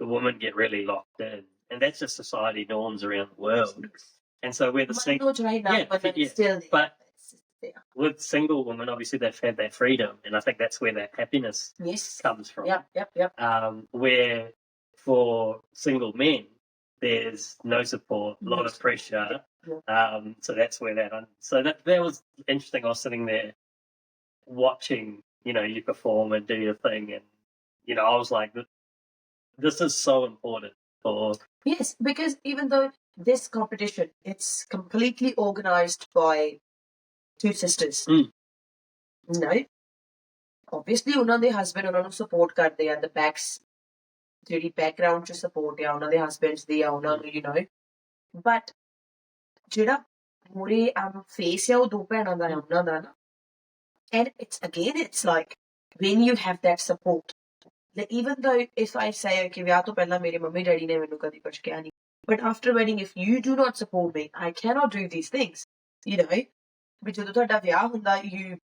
the women get really locked in, and that's just society norms around the world. And so we're the single, but with single women obviously they've had that freedom, and I think that's where that happiness comes from. Yep. Where for single men there's no support, a lot of pressure. So that's where that was interesting. I was sitting there watching, you know, you perform and do your thing, and you know, I was like, this is so important for. Yes, because even though this competition, it's completely organized by two sisters, no, obviously ਉਹਨਾਂ ਦੇ husband ਉਹਨਾਂ ਨੂੰ support ਕਰਦੇ ਆ, the backs ਜਿਹੜੀ background 'ਚ support ਆ ਉਹਨਾਂ ਦੇ husbands ਦੀ ਆ ਉਹਨਾਂ ਨੂੰ, you know, but ਜਿਹੜਾ ਮੂਰੇ face ਆ ਉਹ ਦੋ ਭੈਣਾਂ ਦਾ ਹੈ ਉਹਨਾਂ ਦਾ ਨਾ। And it's like when you have that support, that even though if I say okay ਵਿਆਹ ਤੋਂ ਪਹਿਲਾਂ ਮੇਰੇ ਮੰਮੀ ਡੈਡੀ ਨੇ ਮੈਨੂੰ ਕਦੀ ਕੁਝ ਕਿਹਾ ਨਹੀਂ, but after wedding if you do not support me, I cannot do these things, you know। ਵੀ ਜਦੋਂ ਤੁਹਾਡਾ ਵਿਆਹ ਹੁੰਦਾ, you,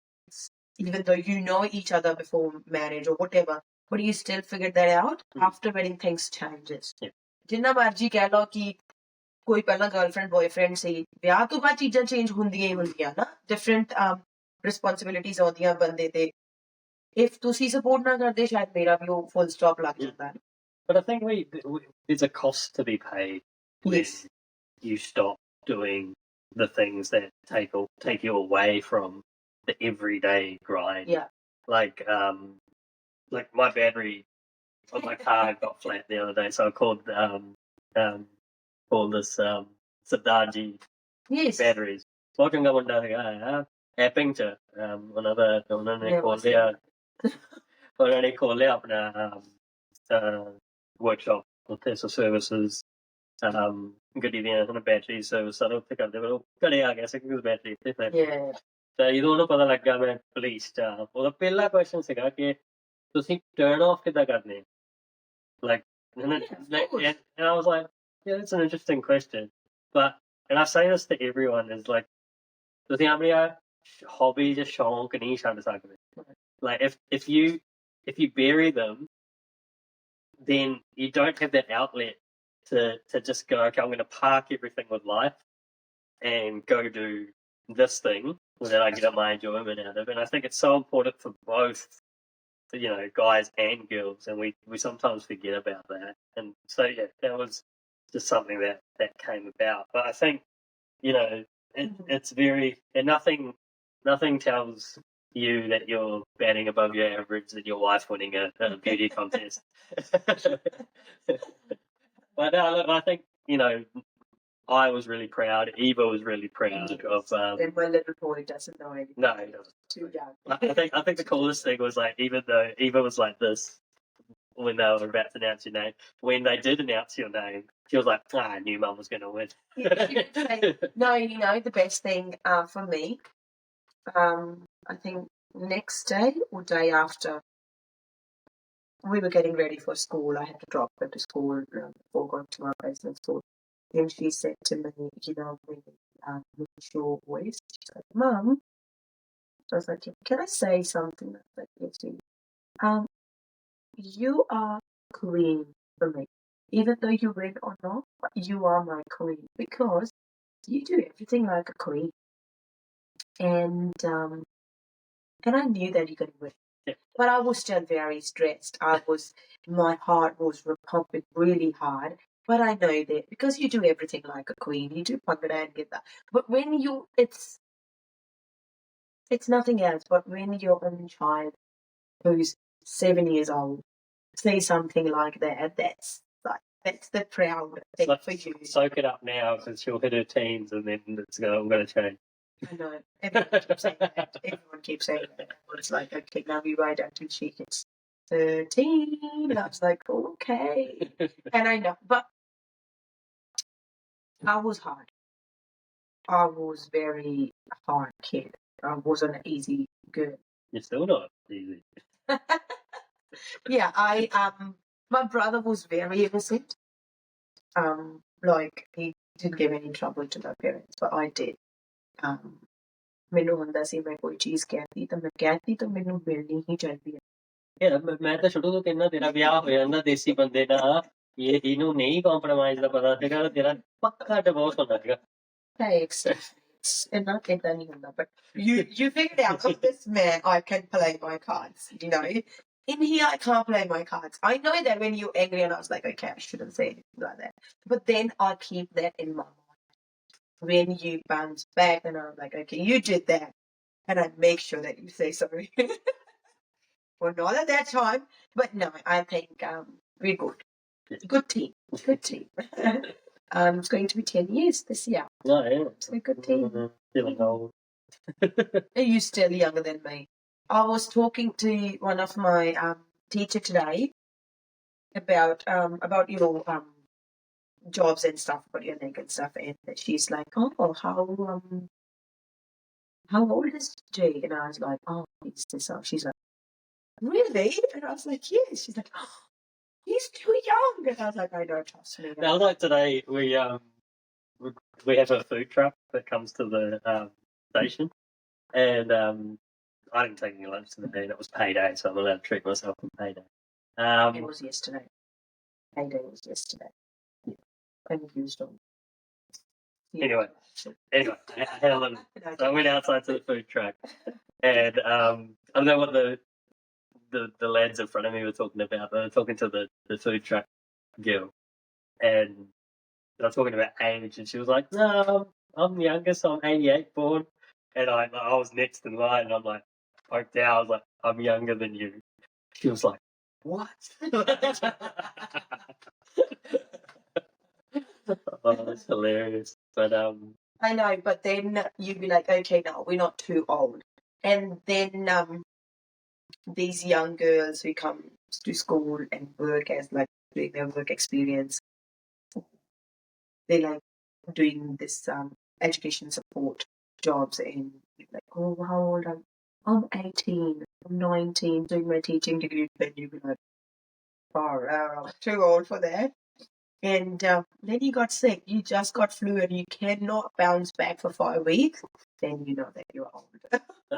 even though you know each other before marriage or whatever, but you still figure that out after wedding, things changes। ਜਿੰਨਾ ਮਰਜੀ ਕਹਿ ਲਓ ਕਿ ਕੋਈ ਪਹਿਲਾਂ ਗਰਲਫ੍ਰੈਂਡ ਬॉयਫ੍ਰੈਂਡ ਸੀ, ਵਿਆਹ ਤੋਂ ਬਾਅਦ ਚੀਜ਼ਾਂ ਚੇਂਜ ਹੁੰਦੀਆਂ ਹੀ ਹੁੰਦੀਆਂ ਨਾ, ਡਿਫਰੈਂਟ ਰਿਸਪੌਂਸਿਬਿਲਿਟੀਜ਼ ਆਉਂਦੀਆਂ ਬੰਦੇ ਤੇ। if ਤੁਸੀਂ support ਨਾ ਕਰਦੇ ਸ਼ਾਇਦ ਮੇਰਾ ਵੀ ਉਹ full stop ਲੱਗ ਜਾਂਦਾ। But I think there's a cost to be paid when you stop doing the things that take you away from the everyday grind. Yeah. Like my battery on my car got flat the other day, so I called this Siddharji Yes. batteries. Watching का मुंडा था aping च उन्होंने खोल लिया उन्होंने खोल लिया अपना workshop उत्थे so services गड्डी दियां उन्होंने बैटरी सर्विस सारा उत्थे करदे पर घरे आ गया ਸੀ बैटरी उत्थे फिर Yeah. ਤਾਂ ਜਦੋਂ ਉਹਨੂੰ ਪਤਾ ਲੱਗਾ ਮੈਂ ਪੁਲਿਸ ਚ ਉਹਦਾ ਪਹਿਲਾ ਕੁਐਸਚਨ ਸੀਗਾ ਕਿ ਤੁਸੀਂ ਟਰਨ ਆਫ ਕਿੱਦਾਂ ਕਰਨੇ like and I was like yeah that's an interesting question but and I say this to everyone is like ਤੁਸੀਂ ਆਪਣੀ hobby ਜਾਂ ਸ਼ੌਂਕ ਨਹੀਂ ਛੱਡ ਸਕਦੇ like if you bury them then you don't have that outlet to just go okay I'm going to park everything with life and go do this thing that I get my enjoyment out of. And I think it's so important for both, guys and girls, and we sometimes forget about that. And so yeah, that was just something that came about. But I think it's very and nothing tells you that you're batting above your average than your wife winning a beauty contest. But look, I think I was really proud. Eva was really proud of. And my little boy doesn't know anything. No, he doesn't. Too young. I think the coolest thing was like even though Eva was like this when they were about to announce your name, when they did announce your name, she was like, I knew Mum was going to win. Yeah, she would say, no, the best thing for me, I think next day or day after, we were getting ready for school. I had to drop her to school before going to my business school. And she said to me, with your voice, she's like, Mum, I was like, can I say something? I was like, yes, you are queen for me. Even though you win or not, you are my queen because you do everything like a queen. And I knew that you're going to win. Yeah. But I was still very stressed. My heart was pumping really hard. But I know that because you do everything like a queen, you do bhangra and get that. But when it's nothing else. But when your own child, who's 7 years old, say something like that, that's the proud thing for you. Soak it up now because she'll hit her teens and then I'm going to change. I know. Everyone keeps saying that. Everyone keeps saying that. It's like, okay, now we wait until she hits 13. And I was like, okay. And I know. But I was hard. I was very hard kid. I wasn't an easy girl. You're still not easy. Yeah, my brother was very innocent. Like he didn't give any trouble to my parents, but I did. ਮੈਨੂੰ ਹੁੰਦਾ ਸੀ ਮੈਂ ਕੋਈ ਚੀਜ਼ ਕਹਿਤੀ ਤਾਂ ਮੈਂ ਕਹਿਤੀ ਤਾਂ ਮੈਨੂੰ ਮਿਲਣੀ ਹੀ ਚਾਹੀਦੀ ਹੈ ਯਾਰ ਮੈਂ ਤਾਂ ਸ਼ੁਰੂ ਤੋਂ ਕਹਿੰਦਾ ਤੇਰਾ ਵਿਆਹ ਹੋ ਜਾਂਦਾ ਦੇਸੀ ਬੰਦੇ ਨਾਲ ਇਹਨੂੰ ਨਹੀਂ ਕੰਪਰੋਮਾਈਜ਼ ਦਾ ਪਤਾ ਸੀਗਾ ਤੇਰਾ ਪੱਕਾ ਡਿਵੋਰਸ ਹੋਣਾ ਸੀਗਾ thanks and not ਏਦਾਂ ਨਹੀਂ ਹੁੰਦਾ but you figured out with this man I can play my cards in here I can't play my cards I know that when you're angry and I was like okay I shouldn't say anything like that but then I keep that in my mind when you bounce back and I'm like, okay, you did that. And I make sure that you say sorry. Well, not at that time. But no, I think we're good. Good team. Good team. It's going to be 10 years this year. Oh, yeah. It's a good team. Feeling old. You're still younger than me. I was talking to one of my teacher today about your jobs and stuff, about your neck and stuff, and she's like, "Oh, how old is Jay?" And I was like, "Oh, he's this old." She's like, "Really?" And I was like, "Yes." She's like, "Oh, he's too young." And I was like, "I don't trust me." Now, like today, we have a food truck that comes to the station, and I didn't take any lunch today, and it was payday, so I'm allowed to treat myself on payday. It was yesterday. Payday was yesterday. And used on. Anyway, I had a little. So I went outside to the food truck, and I don't know what the lads in front of me were talking about. They were talking to the food truck girl, and they were talking about age, and she was like, "No, I'm the youngest, I'm 88 born. And I was next in line, and I'm like, poked out, I was like, I'm younger than you. She was like, what? Oh, that's hilarious. But I know, but then you'd be like, okay, no, we're not too old. And then these young girls who come to school and work as like doing their work experience, they like doing this education support jobs, and you're like, oh, how old am I? I'm 18, I'm 19, doing my teaching degree. Then you'd be like, far out, too old for that. And then you got sick, you just got flu, and you cannot bounce back for 5 weeks. Then you know that you're old.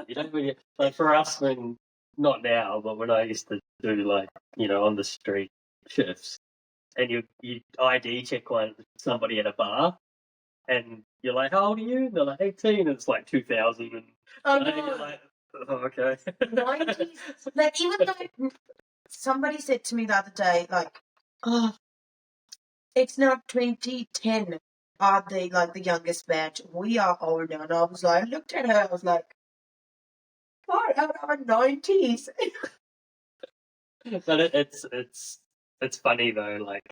you don't really, like for us, when, not now, but when I used to do like, on the street shifts, and you ID check somebody at a bar, and you're like, how old are you? And they're like 18, and it's like 2000, and Oh, and you're like, oh, okay. 90s. Like, even though somebody said to me the other day, like, oh, it's not 2010. Are they like the youngest batch? We are older. And I was like, I looked at her, I was like, far out of our 90s. But it's funny though, like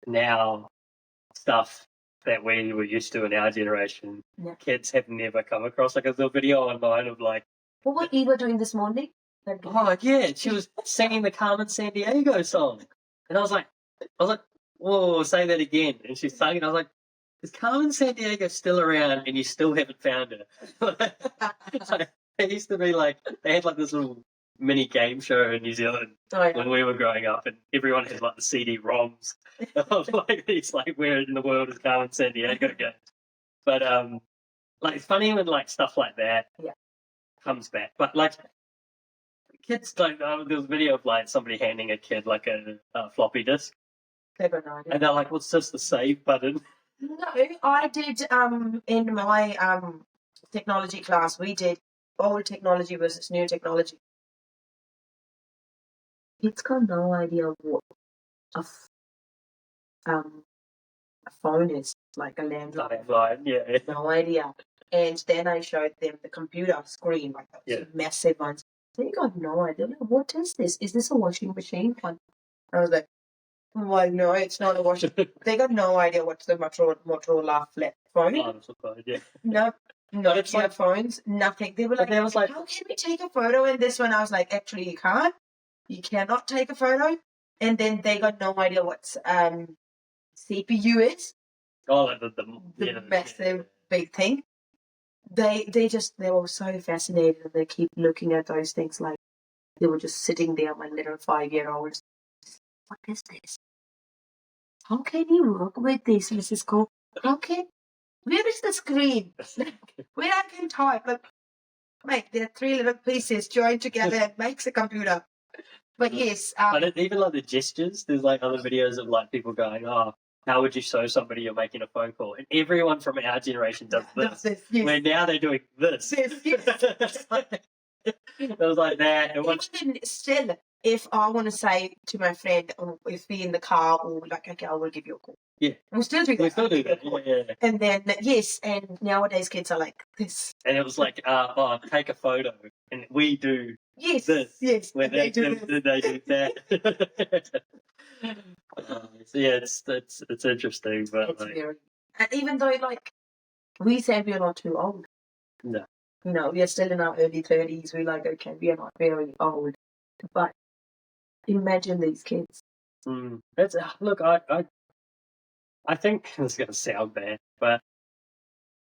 now stuff that we were used to in our generation, Yeah. kids have never come across. Like there's a video online of like, What were Eva doing this morning? oh yeah, she was singing the Carmen Sandiego song, and I was like, whoa, say that again. And she's singing. I was like, is Carmen Sandiego still around? And you still haven't found her? Like, it used to be like they had like this little mini game show in New Zealand when we were growing up, and everyone had like the CD-ROMs of like these like where in the world is Carmen Sandiego games. But like it's funny when like stuff like that comes back. But like kids don't know. There was a video of like somebody handing a kid like a floppy disk, They got no idea. and they're like, "What's just the save button?" No, I did in my technology class, we did old technology versus new technology. Kids got no idea what a phone is, like a landline. Like, yeah. No idea. And then I showed them the computer screen, like those massive ones. They got no idea. Like, what is this? Is this a washing machine? And I was like, well, no, it's not a washing. They got no idea what's the Motorola flip phone. Oh, I'm surprised, yeah. No, But it's like phones, nothing. They were like, how can we take a photo in this one? I was like, actually, you can't. You cannot take a photo. And then they got no idea what CPU is. Oh, like The massive big thing. They were so fascinated, and they keep looking at those things like they were just sitting there, my little 5-year-olds. What is this? How can you work with this, Mrs. Cole? Where is the screen? Where I can type? Like, mate, there are 3 little pieces joined together and makes a computer. But yes. But even like the gestures, there's like other videos of like people going, oh, how would you show somebody you're making a phone call? And everyone from our generation does this. Yes. Where now they're doing this. Yes. It was like that. Even still, if I want to say to my friend, or if we're in the car, or like, okay, I will give you a call. Yeah. We'll still do that. We still do that. Yeah. And then, yes, and nowadays kids are like this. And it was like, take a photo. And we do Yes. this. Yes. When they do that. So yeah, it's interesting. But It's like, very, and even though, like, we said we are not too old. no. You know, we are still in our early 30s. We're like, okay, we are not very old. But imagine these kids. It's look, I think this is gonna sound bad, but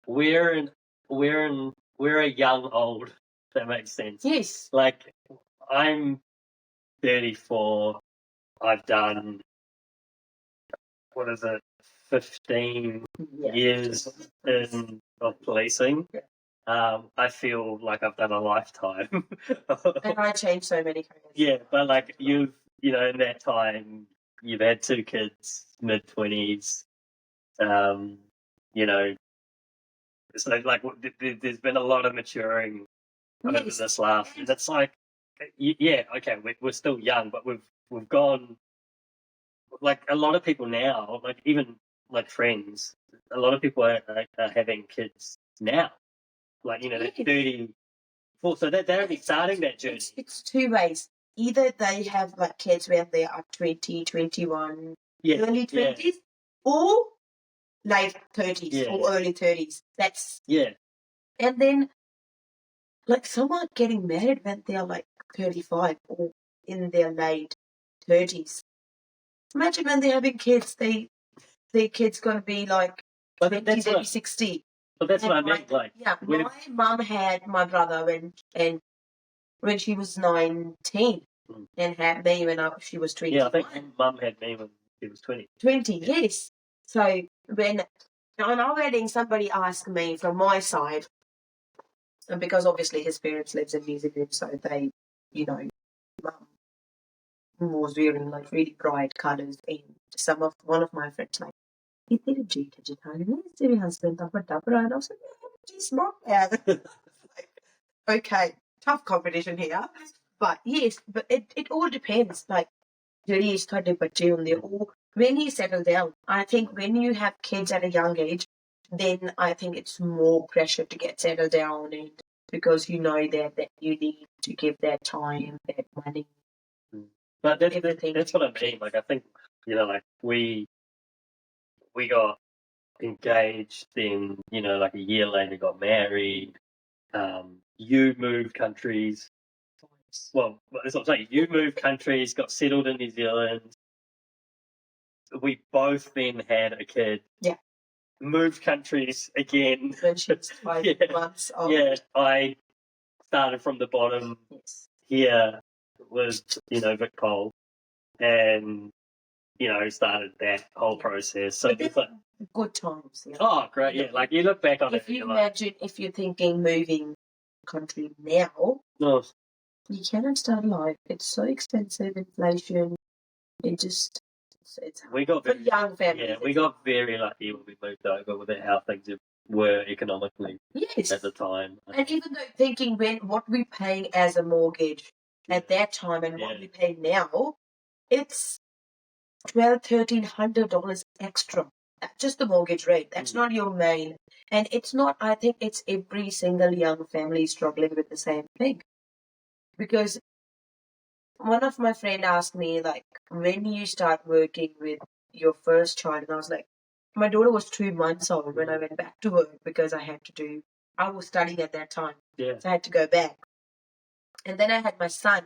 we're a young old. If that makes sense. Yes. Like I'm 34. I've done 15 years of policing. I feel like I've done a lifetime. And I changed so many careers. Yeah, but like in that time, you've had 2 kids, mid-20s. So like there's been a lot of maturing over this last. And it's like, yeah, okay, we're still young, but we've gone. Like a lot of people now, like even like friends, a lot of people are having kids now, like they're Yes. 34, so they're only starting that journey. It's two ways. Either they have like kids when they are 20, 21, Yeah, early 20s, or late 30s Yeah. or early 30s. That's yeah, and then like some are getting married when they're like 35 or in their late 30s. Imagine when they're having kids, their kids gonna be like but 20, that's maybe what 60. but that's what I And meant. Like, yeah, when my mum had my brother when she was 19 Mm. and had me when she was 21. yeah, I think Mum had me when she was 20. 20, Yeah. yes. So when our wedding, somebody asked me from my side, and because obviously his parents lives in New Zealand, so they, mum was wearing like really bright colours, and one of my friends like, "You did a G to your husband, and I was like, "He's not bad." Like, okay, tough competition here, but yes, but it all depends. Like, ਜਿਹੜੀ age ਤੁਹਾਡੇ ਬੱਚੇ ਹੁੰਦੇ ਉਹ when you settle down, I think when you have kids at a young age, then I think it's more pressure to get settled down, and because you know that you need to give that time, that money, But everything. that's what I mean. Like, I think like we got engaged, then like a year later got married. You moved countries. Well, that's what I'm saying. You moved countries, got settled in New Zealand. We both then had a kid. Yeah. Moved countries again. When she was 5 Yeah. months old. Yeah, I started from the bottom. Yes. Here was, Vic Pole, and, started that whole process. So But it's they're like, good times. Yeah. oh, great, yeah. Like, you look back on it, If and you you're like, imagine, if you're thinking moving country now, no, you cannot start life. It's so expensive, inflation. It's we got for very, young families. yeah, we got very lucky when we moved over with how things were economically Yes. at the time. And even though thinking what we're paying as a mortgage at that time and what Yeah. we pay now, it's $1,200 extra. That's just the mortgage rate. That's not your main. And it's not, I think it's every single young family struggling with the same thing. Because one of my friends asked me, like, when you start working with your first child, and I was like, my daughter was 2 months old when I went back to work because I was studying at that time. Yeah. So I had to go back. And then I had my son,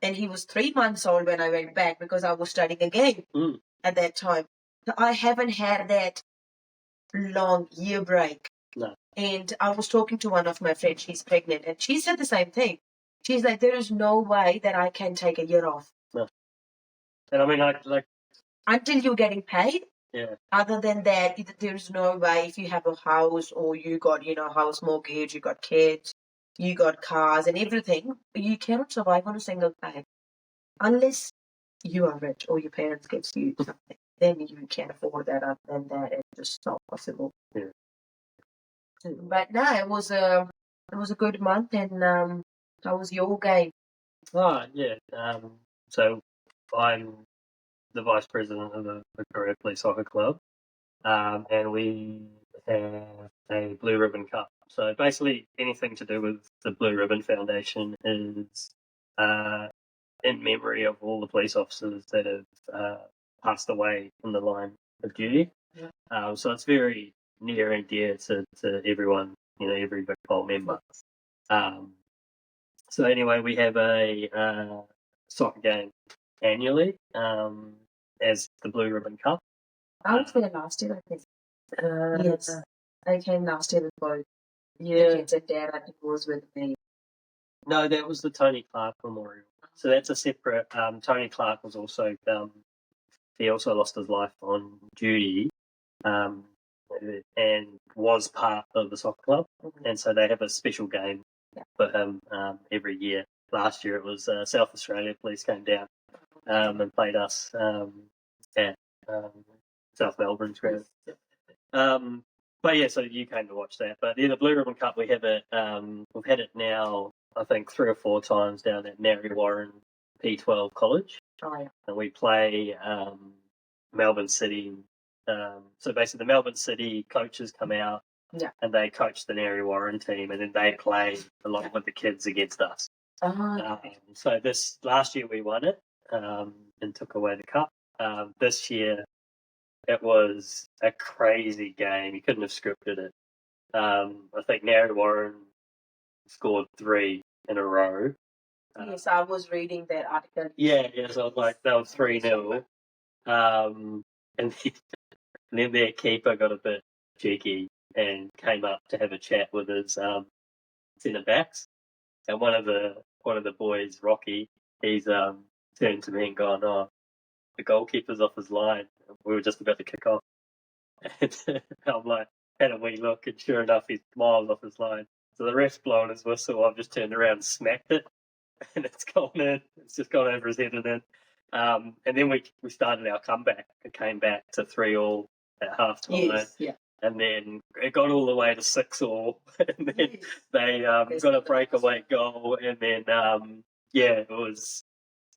and he was 3 months old when I went back because I was studying again at that time. So I haven't had that long year break. No. And I was talking to one of my friends, she's pregnant, and she said the same thing. She's like, there is no way that I can take a year off. No. And I mean, like until you're getting paid. Yeah. Other than that, there's no way if you have a house or you got, house mortgage, you got kids, you got cars and everything, you cannot survive on a single pay. Unless you are rich or your parents gives you something. Then you can afford that. Other than that, it's just not possible. Yeah. But no, it was a good month. And how was your game? Oh, yeah. So I'm the vice president of the Victoria Police Soccer Club, and we have a Blue Ribbon Cup. So basically, anything to do with the Blue Ribbon Foundation is in memory of all the police officers that have passed away in the line of duty. Yeah. So it's very near and dear to everyone, every Vic Pole member. So anyway, we have a soccer game annually as the Blue Ribbon Cup. I was there last year, I think. Yes. I came last year with both. Yeah. The kids and dad, I think, was with me. No, that was the Tony Clark Memorial. So that's a separate. Tony Clark was also he also lost his life on duty, and was part of the soccer club, and so they have a special game for him every year. Last year it was South Australia Police came down and played us at South Melbourne's ground. But yeah, so you came to watch that. But yeah, the Blue Ribbon Cup, we have it. We've had it now, I think, 3 or 4 times down at Navi Warren P12 College. Oh, yeah. And we play Melbourne City So basically, the Melbourne City coaches come out and they coach the Nary Warren team, and then they play along with the kids against us. So this last year we won it and took away the cup. This year it was a crazy game. You couldn't have scripted it. I think Nary Warren scored 3 in a row. Yes, I was reading that article. Yeah, so like that was 3-0. And then their keeper got a bit cheeky and came up to have a chat with his centre backs. And one of the boys, Rocky, he's turned to me and gone, "Oh, the goalkeeper's off his line." We were just about to kick off. And I'm like, had a wee look, and sure enough, he's miles off his line. So the ref's blowing his whistle. I've just turned around and smacked it, and it's gone in. It's just gone over his head and in. And then we started our comeback. It came back to 3-3 at half time. Yes, yeah. And then it got all the way to 6-6. And then they got a breakaway goal. And then, it was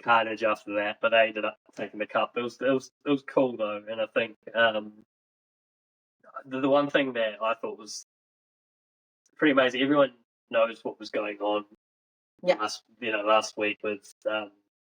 carnage after that. But they ended up taking the cup. It was cool, though. And I think the one thing that I thought was pretty amazing, everyone knows what was going on last week with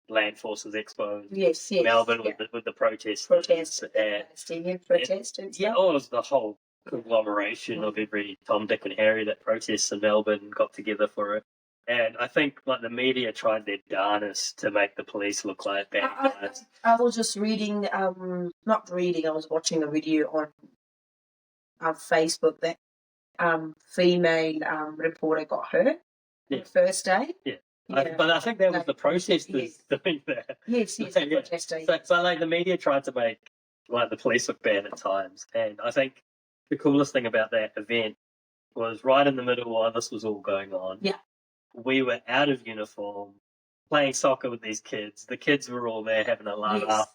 Land Forces Expo. Yes. Melbourne with the protests. Palestinian protests. It was the whole conglomeration of every Tom, Dick and Harry that protests in Melbourne got together for it. And I think like the media tried their darnest to make the police look like bad guys. I was just reading, I was watching a video on Facebook that female reporter got hurt the first day. Yeah. But I think that was the protesters doing that. Yes, protesters. So like the media tried to make like the police look bad at times, and I think the coolest thing about that event was right in the middle while this was all going on. Yeah, we were out of uniform, playing soccer with these kids. The kids were all there having a laugh. Yes.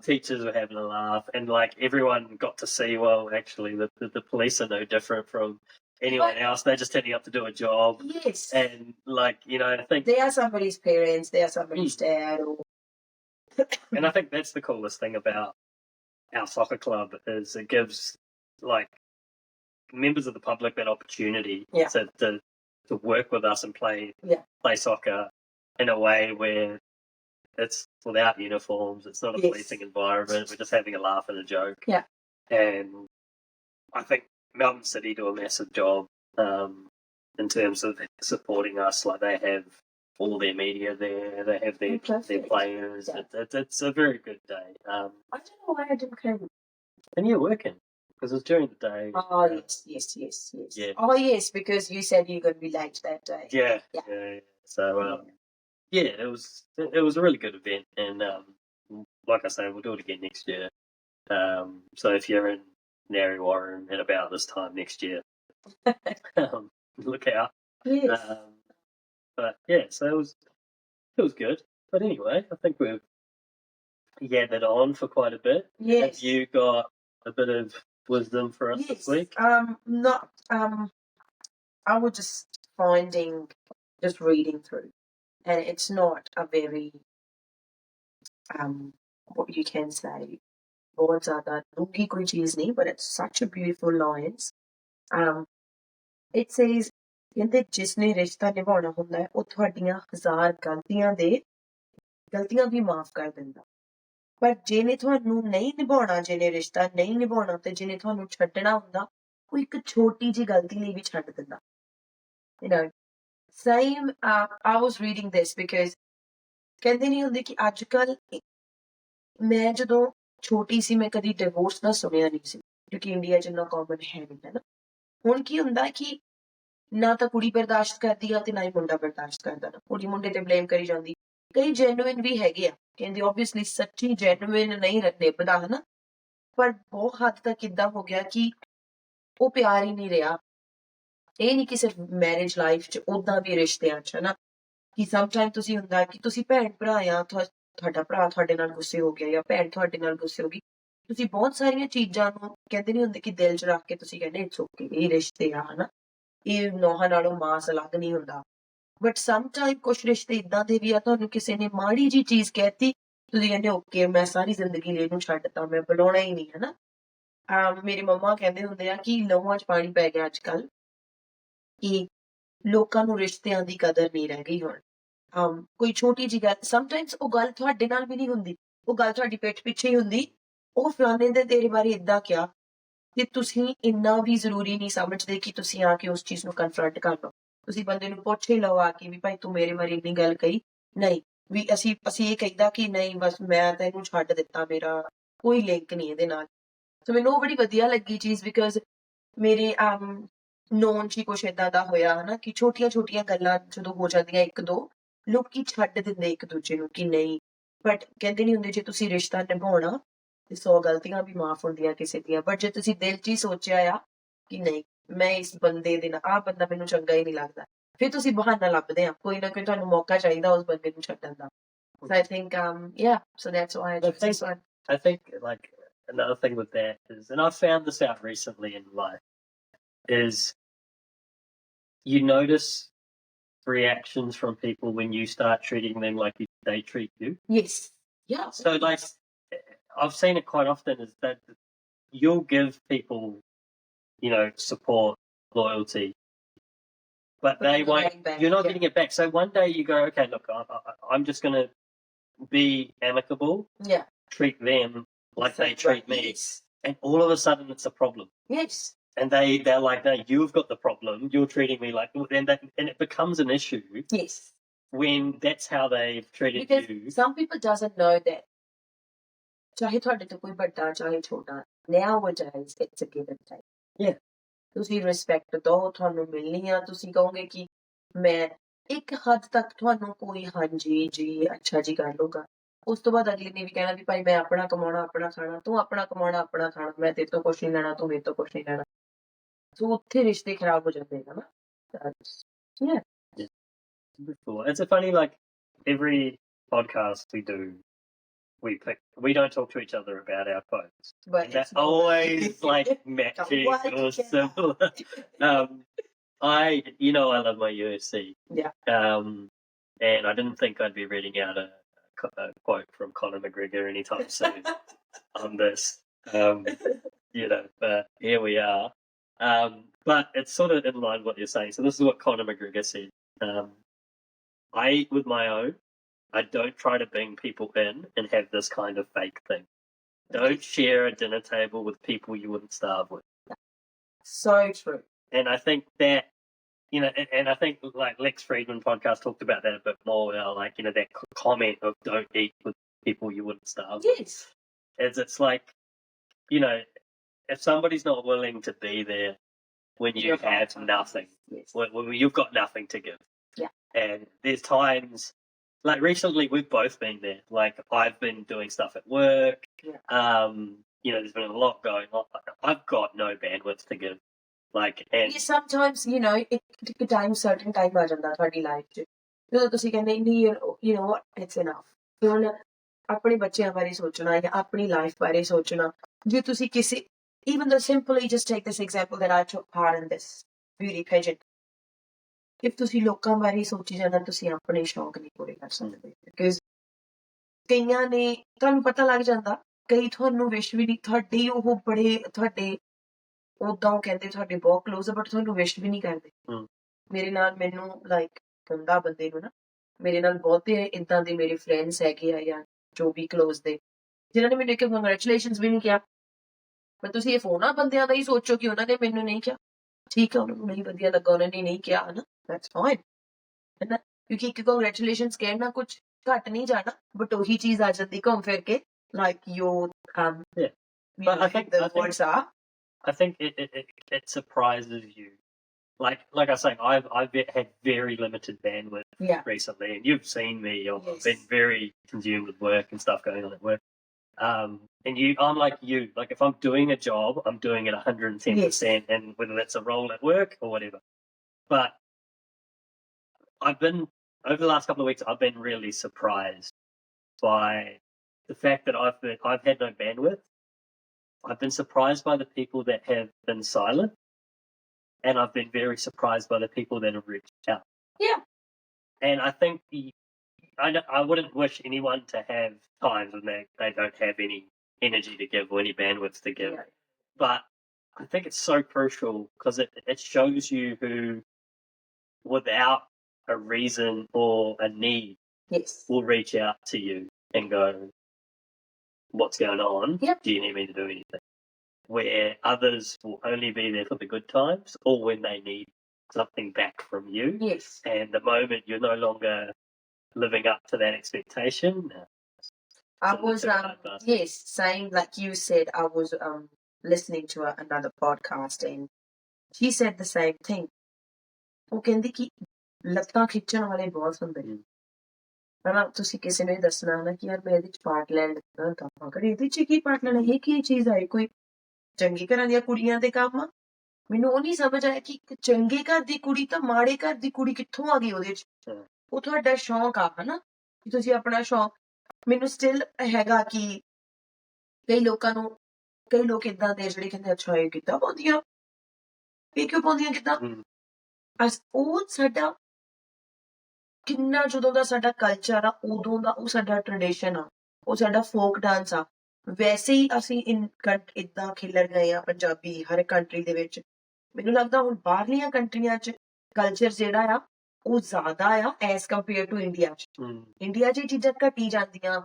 Teachers were having a laugh, and like everyone got to see. Well, actually, the police are no different from anyone else. They're just turning up to do a job. Yes. And like, I think they are somebody's parents, they are somebody's dad. And I think that's the coolest thing about our soccer club is it gives like members of the public that opportunity to work with us and play soccer in a way where it's without uniforms, it's not a policing environment, we're just having a laugh and a joke. Yeah. And I think Melbourne City do a massive job in terms of supporting us. Like they have all their media there, they have their players. Yeah. It's a very good day. I don't know why I didn't come. And you're working because it's during the day. Oh yes. Yeah. Oh yes, because you said you're going to be late that day. Yeah. So it was a really good event, and like I say, we'll do it again next year. So if you're in Nary Warren at about this time next year, look out. Yes. But yeah, so it was good. But anyway, I think we've gathered on for quite a bit. Yes. Have you got a bit of wisdom for us this week? I was just reading through, and it's not a very what you can say, बहुत ज़्यादा डूंघी कोई चीज़ नहीं, but it's such a beautiful lines. It says, कहते जिसने रिश्ता निभाना होता है वो ਤੁਹਾਡੀਆਂ 1000 गलतियां भी माफ कर दिंदा, पर ਜਿਹਨੇ ਤੁਹਾਨੂੰ ਨਹੀਂ ਨਿਭਾਉਣਾ, ਜਿਹਨੇ ਰਿਸ਼ਤਾ ਨਹੀਂ ਨਿਭਾਉਣਾ ਤੇ ਜਿਹਨੇ ਤੁਹਾਨੂੰ ਛੱਡਣਾ ਹੁੰਦਾ, ਉਹ ਇੱਕ ਛੋਟੀ ਜਿਹੀ ਗਲਤੀ ਲਈ ਵੀ ਛੱਡ ਦਿੰਦਾ. Same, I was reading this because ਕਹਿੰਦੇ ਨਹੀਂ ਹੁੰਦੇ ਕਿ ਅੱਜ ਕੱਲ ਮੈਂ ਜਦੋਂ ਛੋਟੀ ਸੀ ਮੈਂ ਕਦੀ ਡਿਵੋਰਸ ਦਾ ਸੁਣਿਆ ਨਹੀਂ ਸੀ, ਕਿਉਂਕਿ ਇੰਡੀਆ 'ਚ ਇੰਨਾ ਕਾਮਨ ਹੈ ਨਹੀਂ, ਹੈ ਨਾ. ਹੁਣ ਕੀ ਹੁੰਦਾ ਕਿ ਨਾ ਤਾਂ ਕੁੜੀ ਬਰਦਾਸ਼ਤ ਕਰਦੀ ਆ ਤੇ ਨਾ ਹੀ ਮੁੰਡਾ ਬਰਦਾਸ਼ਤ ਕਰਦਾ, ਨਾ ਕੁੜੀ ਮੁੰਡੇ ਤੇ ਬਲੇਮ ਕਰੀ ਜਾਂਦੀ. ਕਈ ਜੈਨੂਇਨ ਵੀ ਹੈਗੇ ਆ, ਕਹਿੰਦੇ ਓਬਵੀਅਸਲੀ ਸੱਚੀ ਜੈਨੂਇਨ ਨਹੀਂ ਨਿਭਦਾ, ਹਨਾ, ਪਰ ਬਹੁਤ ਹੱਦ ਤੱਕ ਕਿੱਦਾਂ ਹੋ ਗਿਆ ਕਿ ਉਹ ਪਿਆਰ ਹੀ ਨਹੀਂ ਰਿਹਾ. ਇਹ ਨਹੀਂ ਕਿ ਸਿਰਫ ਮੈਰਿਜ ਲਾਈਫ 'ਚ, ਉਦਾਂ ਵੀ ਰਿਸ਼ਤਿਆਂ 'ਚ, ਹਨਾ, ਕਿ ਸਮਟਾਈਮ ਤੁਸੀਂ ਹੁੰਦਾ ਕਿ ਤੁਸੀਂ ਭੈਣ ਭਰਾ ਆ, ਤੁਹਾਡਾ ਭਰਾ ਤੁਹਾਡੇ ਨਾਲ ਗੁੱਸੇ ਹੋ ਗਿਆ ਜਾਂ ਭੈਣ ਤੁਹਾਡੇ ਨਾਲ ਗੁੱਸੇ ਹੋ ਗਈ, ਤੁਸੀਂ ਬਹੁਤ ਸਾਰੀਆਂ ਚੀਜ਼ਾਂ ਨੂੰ ਕਹਿੰਦੇ ਨਹੀਂ ਹੁੰਦੇ ਕਿ ਦਿਲ 'ਚ ਰੱਖ ਕੇ ਤੁਸੀਂ ਕਹਿੰਦੇ ਇਟਸ ਓਕੇ, ਇਹ ਰਿਸ਼ਤੇ ਆ, ਹਨਾ, ਇਹ ਨੌਹਾਂ ਨਾਲੋਂ ਮਾਸ ਅਲੱਗ ਨਹੀਂ ਹੁੰਦਾ. ਬਟ ਸਮਟਾਈਮ ਕੁਛ ਰਿਸ਼ਤੇ ਇਦਾਂ ਦੇ ਵੀ ਆ, ਤੁਹਾਨੂੰ ਕਿਸੇ ਨੇ ਮਾੜੀ ਜੀ ਚੀਜ਼ ਕਹਿਤੀ, ਤੁਸੀਂ ਕਹਿੰਦੇ ਓਕੇ ਮੈਂ ਸਾਰੀ ਜ਼ਿੰਦਗੀ ਲਈ ਇਹਨੂੰ ਛੱਡਤਾ, ਮੈਂ ਬੁਲਾਉਣਾ ਹੀ ਨਹੀਂ, ਹਨਾ. ਮੇਰੀ ਮੰਮਾ ਕਹਿੰਦੇ ਹੁੰਦੇ ਆ ਕਿ ਲਹੂਆਂ 'ਚ ਪਾਣੀ ਪੈ ਗਿਆ ਅੱਜ-ਕੱਲ੍ਹ ਕਿ ਲੋਕਾਂ ਨੂੰ ਰਿਸ਼ਤਿਆਂ ਦੀ ਕਦਰ ਨਹੀਂ ਰਹਿ ਗਈ ਹੁਣ। ਕੋਈ ਛੋਟੀ ਜਿਹੀ ਗੱਲ ਸਮਟਾਈਮਸ ਉਹ ਗੱਲ ਤੁਹਾਡੇ ਨਾਲ ਵੀ ਨਹੀਂ ਹੁੰਦੀ, ਉਹ ਗੱਲ ਤੁਹਾਡੀ ਪਿੱਠ ਪਿੱਛੇ ਹੀ ਹੁੰਦੀ। ਉਹ ਫਲਾਣੇ ਨੇ ਤੇਰੇ ਬਾਰੇ ਏਦਾਂ ਕਿਹਾ ਤੇ ਤੁਸੀਂ ਇੰਨਾ ਵੀ ਜ਼ਰੂਰੀ ਨਹੀਂ ਸਮਝਦੇ ਕਿ ਤੁਸੀਂ ਆ ਕੇ ਉਸ ਚੀਜ਼ ਨੂੰ ਕਨਫਰੰਟ ਕਰ ਲਓ। ਤੁਸੀਂ ਬੰਦੇ ਨੂੰ ਪੁੱਛ ਹੀ ਲਓ ਆ ਕੇ ਵੀ ਭਾਈ ਤੂੰ ਮੇਰੇ ਬਾਰੇ ਇੰਨੀ ਗੱਲ ਕਹੀ, ਨਹੀਂ ਵੀ ਅਸੀਂ ਇਹ ਕਹਿੰਦਾ ਕਿ ਨਹੀਂ ਬਸ ਮੈਂ ਤਾਂ ਇਹਨੂੰ ਛੱਡ ਦਿੱਤਾ, ਮੇਰਾ ਕੋਈ ਲਿੰਕ ਨਹੀਂ ਇਹਦੇ ਨਾਲ। ਸੋ ਮੈਨੂੰ ਉਹ ਬੜੀ ਵਧੀਆ ਲੱਗੀ ਚੀਜ਼ ਬਿਕੋਜ਼ ਮੇਰੇ ਨੋਨ 'ਚ ਹੀ ਕੁਛ ਏਦਾਂ ਦਾ ਹੋਇਆ ਹਨਾ ਕਿ ਛੋਟੀਆਂ-ਛੋਟੀਆਂ ਗੱਲਾਂ ਜਦੋਂ ਹੋ ਜਾਂਦੀਆਂ ਇੱਕ ਦੋ ਲੋਕੀ ਛੱਡ ਦਿੰਦੇ ਇੱਕ ਦੂਜੇ ਨੂੰ ਕਿ ਨਹੀਂ, ਬਟ ਕਹਿੰਦੇ ਨਹੀਂ ਹੁੰਦੇ ਜੇ ਤੁਸੀਂ ਰਿਸ਼ਤਾ ਨਿਭਾਉਣਾ ਤੇ 100 ਗਲਤੀਆਂ ਵੀ ਮਾਫ਼ ਹੁੰਦੀਆਂ ਕਿਸੇ ਦੀਆਂ, ਬਟ ਜੇ ਤੁਸੀਂ ਦਿਲ 'ਚ ਹੀ ਸੋਚਿਆ ਆ ਕਿ ਨਹੀਂ ਮੈਂ ਇਸ ਬੰਦੇ ਦੇ ਨਾਲ ਆਹ ਬੰਦਾ ਮੈਨੂੰ ਚੰਗਾ ਹੀ ਨਹੀਂ ਲੱਗਦਾ, ਫਿਰ ਤੁਸੀਂ ਬਹਾਨਾ ਲੱਭਦੇ ਆ, ਕੋਈ ਨਾ ਕੋਈ ਤੁਹਾਨੂੰ ਮੌਕਾ ਚਾਹੀਦਾ ਉਸ ਬੰਦੇ ਨੂੰ ਛੱਡਣ ਦਾ। So I think yeah, so that's why I I chose this think one. I think like another thing with that is, and I found this out recently in life, is you notice reactions from people when you start treating them like they treat you. Yes. Yeah. So like I've seen it quite often is that you'll give people, support, loyalty, but But they you're not won't. getting back, You're not yeah. getting it back. So one day you go, okay, look, I'm just going to be amicable, Yeah. treat them like they treat me, Yes. and all of a sudden it's a problem. Yes. And they're like, no, you've got the problem. You're treating me like, and it becomes an issue Yes. when that's how they've treated Because you. some people doesn't know that ਚਾਹੇ ਤੁਹਾਡੇ ਤੋਂ ਕੋਈ ਵੱਡਾ ਚਾਹੇ ਛੋਟਾ, nowadays it's a give and take. Yeah. ਤੁਸੀਂ respect ਦਿਓ, ਤੁਹਾਨੂੰ ਮਿਲਣੀ ਆ, ਤੁਸੀਂ ਕਹੋਗੇ ਕਿ ਮੈਂ ਇੱਕ ਹੱਦ ਤੱਕ ਤੁਹਾਨੂੰ ਕੋਈ ਹਾਂਜੀ ਜੀ ਅੱਛਾ ਜੀ ਕਰ ਲਊਗਾ, ਉਸ ਤੋਂ ਬਾਅਦ ਅਗਲੇ ਨੇ ਵੀ ਕਹਿਣਾ ਵੀ ਭਾਈ ਮੈਂ ਆਪਣਾ ਕਮਾਉਣਾ ਆਪਣਾ ਖਾਣਾ, ਤੂੰ ਆਪਣਾ ਕਮਾਉਣਾ ਆਪਣਾ ਖਾਣਾ, ਮੈਂ ਤੇਰੇ ਤੋਂ ਕੁਛ ਨਹੀਂ ਲੈਣਾ, ਤੂੰ ਮੇਰੇ ਤੋਂ ਕੁਛ ਨਹੀਂ ਲੈਣਾ। ਸੋ ਉੱਥੇ ਰਿਸ਼ਤੇ ਖਰਾਬ ਹੋ ਜਾਂਦੇ ਨੇ ਨਾ। Yeah. Before. It's a funny, like, every podcast we do, we don't talk to each other about our quotes. But And that's it's always like matching What? or Yeah. similar. I love my UFC. Yeah. And I didn't think I'd be reading out a quote from Conor McGregor anytime soon on this. But here we are. But it's sort of in line with what you're saying. So this is what Conor McGregor said. I eat with my own. I don't try to bring people in and have this kind of fake thing. Don't share a dinner table with people you wouldn't starve with. So true. And I think that, and I think like Lex Friedman podcast talked about that a bit more, that comment of don't eat with people you wouldn't starve with. Yes. It's like, if somebody's not willing to be there when you have nothing, Yes. when you've got nothing to give. Yeah. And there's times, like recently we've both been there. Like I've been doing stuff at work. Yeah. There's been a lot going on. I've got no bandwidth to give. And Yeah, sometimes, ਇੱਕ time, certain time ਆ ਜਾਂਦਾ ਤੁਹਾਡੀ life 'ਚ ਜਦੋਂ ਤੁਸੀਂ ਕਹਿੰਦੇ ਨਹੀਂ you know what, it's enough. ਤੇ ਹੁਣ ਆਪਣੇ ਬੱਚਿਆਂ ਬਾਰੇ ਸੋਚਣਾ ਜਾਂ ਆਪਣੀ ਲਾਈਫ ਬਾਰੇ ਸੋਚਣਾ, ਜੇ ਤੁਸੀਂ ਕਿਸੇ even though simply just take this example that I took part in this beauty pageant. if ਤੁਸੀਂ ਲੋਕਾਂ ਬਾਰੇ ਸੋਚੀ ਜਾਣਾ ਤੁਸੀਂ ਆਪਣੇ ਸ਼ੌਕ ਨਹੀਂ ਪੂਰੇ ਕਰ ਸਕਦੇ ਬਿਕਾਜ਼ ਕਈਆਂ ਨੇ ਤੁਹਾਨੂੰ ਪਤਾ ਲੱਗ ਜਾਂਦਾ, ਕਈ ਤੁਹਾਨੂੰ ਵਿਸ਼ ਵੀ ਨਹੀਂ, ਤੁਹਾਡੇ ਉਹ ਬੜੇ ਤੁਹਾਡੇ ਉਦਾਂ ਕਹਿੰਦੇ ਤੁਹਾਡੇ ਬਹੁਤ ਕਲੋਜ਼ ਆ ਬਟ ਤੁਹਾਨੂੰ ਵਿਸ਼ ਵੀ ਨਹੀਂ ਕਰਦੇ। ਮੇਰੇ ਨਾਲ ਮੈਨੂੰ ਲਾਈਕ ਹੁੰਦਾ ਬੰਦੇ ਨੂੰ ਨਾ, ਮੇਰੇ ਨਾਲ ਬਹੁਤੇ ਏਦਾਂ ਦੇ ਮੇਰੇ ਫਰੈਂਡਸ ਹੈਗੇ ਆ ਜਾਂ ਜੋ ਵੀ ਕਲੋਜ਼ ਦੇ ਜਿਨ੍ਹਾਂ ਨੇ ਮੈਨੂੰ ਇੱਕ ਕੰਗ੍ਰੈਚੁਲੇਸ਼ਨਸ ਵੀ ਨਹੀਂ ਕਿਹਾ, ਪਰ ਤੁਸੀਂ ਇਹ ਫੋਨਾਂ ਬੰਦਿਆਂ ਦਾ ਹੀ ਸੋਚੋ ਕਿ ਉਹਨਾਂ ਨੇ ਮੈਨੂੰ ਨਹੀਂ ਕਿਹਾ, ਠੀਕ ਹੈ ਉਹਨਾਂ ਨੂੰ ਨਹੀਂ ਵਧੀਆ ਲੱਗਾ ਉਹਨਾਂ ਨੇ ਨਹੀਂ ਕਿਹਾ ਹਨਾ, ਦੈਟਸ ਫਾਈਨ ਹੈ ਨਾ, ਕਿਉਂਕਿ ਇੱਕ ਕੰਗ੍ਰੈਚੁਲੇਸ਼ਨਸ ਕਹਿਣ ਨਾਲ ਕੁਝ ਘੱਟ ਨਹੀਂ ਜਾਣਾ ਬਟ ਉਹੀ ਚੀਜ਼ ਆ ਜਾਂਦੀ ਘੁੰਮ ਫਿਰ ਕੇ like your But the words are. I think it surprises you. Like I was saying, I've had very limited bandwidth recently, and you've seen me. I've been very consumed with work and stuff going on at work. And I'm like you. Like if I'm doing a job, I'm doing it 110%, and whether that's a role at work or whatever. But I've been over the last couple of weeks. I've been really surprised by the fact that I've had no bandwidth. I've been surprised by the people that have been silent, and I've been very surprised by the people that have reached out. Yeah. And I think I wouldn't wish anyone to have times when they don't have any energy to give or any bandwidth to give. Yeah. but I think it's so crucial because it shows you who, without a reason or a need, Yes. will reach out to you and go, what's going on? Yep. Do you need me to do anything? Where others will only be there for the good times or when they need something back from you. Yes. And the moment you're no longer living up to that expectation, I it's a was, bit of a bust. yes, same like you said, I was listening to another podcast and she said the same thing. ਉਹ ਕਹਿੰਦੀ ਕਿ ਲੱਤਾਂ ਖਿੱਚਣ ਵਾਲੇ ਬਹੁਤ ਹੁੰਦੇ ਨੇ ਹਨਾ ਤੁਸੀਂ ਕਿਸੇ ਨੂੰ ਇਹ ਦੱਸਣਾ ਨਾ ਕਿ ਯਾਰ ਮੈਂ ਇਹਦੇ ਚ ਪਾਰਟ ਲੈਣ ਲੱਗਾ ਤਾਂ ਕਰ ਇਹਦੇ ਚ ਕੀ ਪਾਰਟ ਲੈਣਾ ਇਹ ਕੀ ਚੀਜ਼ ਹੈ ਕੋਈ ਚੰਗੀ ਘਰਾਂ ਦੀਆਂ ਕੁੜੀਆਂ ਦੇ ਕੰਮ ਆ ਮੈਨੂੰ ਉਹ ਨਹੀਂ ਸਮਝ ਆਇਆ ਕਿ ਇੱਕ ਚੰਗੇ ਘਰ ਦੀ ਕੁੜੀ ਤਾਂ ਮਾੜੇ ਘਰ ਦੀ ਕੁੜੀ ਕਿੱਥੋਂ ਆ ਗਈ ਉਹਦੇ ਚ ਉਹ ਤੁਹਾਡਾ ਸ਼ੌਂਕ ਆ ਹਨਾ ਕਿ ਤੁਸੀਂ ਆਪਣਾ ਸ਼ੌਂਕ ਮੈਨੂੰ ਸਟਿਲ ਹੈਗਾ ਕਿ ਕਈ ਲੋਕ ਏਦਾਂ ਦੇ ਜਿਹੜੇ ਕਹਿੰਦੇ ਅੱਛਾ ਇਹ ਕਿੱਦਾਂ ਪਾਉਂਦੀਆਂ ਇਹ ਕਿਉਂ ਪਾਉਂਦੀਆਂ ਕਿੱਦਾਂ ਉਹ ਸਾਡਾ ਕਿੰਨਾ ਜਦੋਂ ਦਾ ਸਾਡਾ ਕਲਚਰ ਆ ਉਦੋਂ ਦਾ ਉਹ ਸਾਡਾ ਟ੍ਰੈਡੀਸ਼ਨ ਆ ਉਹ ਸਾਡਾ ਫੋਕ ਡਾਂਸ ਆ ਵੈਸੇ ਹੀ ਅਸੀਂ ਏਦਾਂ ਖਿਲਰ ਗਏ ਆ ਪੰਜਾਬੀ ਹਰ ਕੰਟਰੀ ਦੇ ਵਿੱਚ ਮੈਨੂੰ ਲੱਗਦਾ ਹੁਣ ਬਾਹਰਲੀਆਂ ਕੰਟਰੀਆਂ 'ਚ ਕਲਚਰ ਜਿਹੜਾ ਆ ਉਹ ਜ਼ਿਆਦਾ ਆ ਐਜ਼ ਕੰਪੇਅਰ ਟੂ ਇੰਡੀਆ 'ਚ ਇੰਡੀਆ 'ਚ ਇਹ ਚੀਜ਼ਾਂ ਘਟੀ ਜਾਂਦੀਆਂ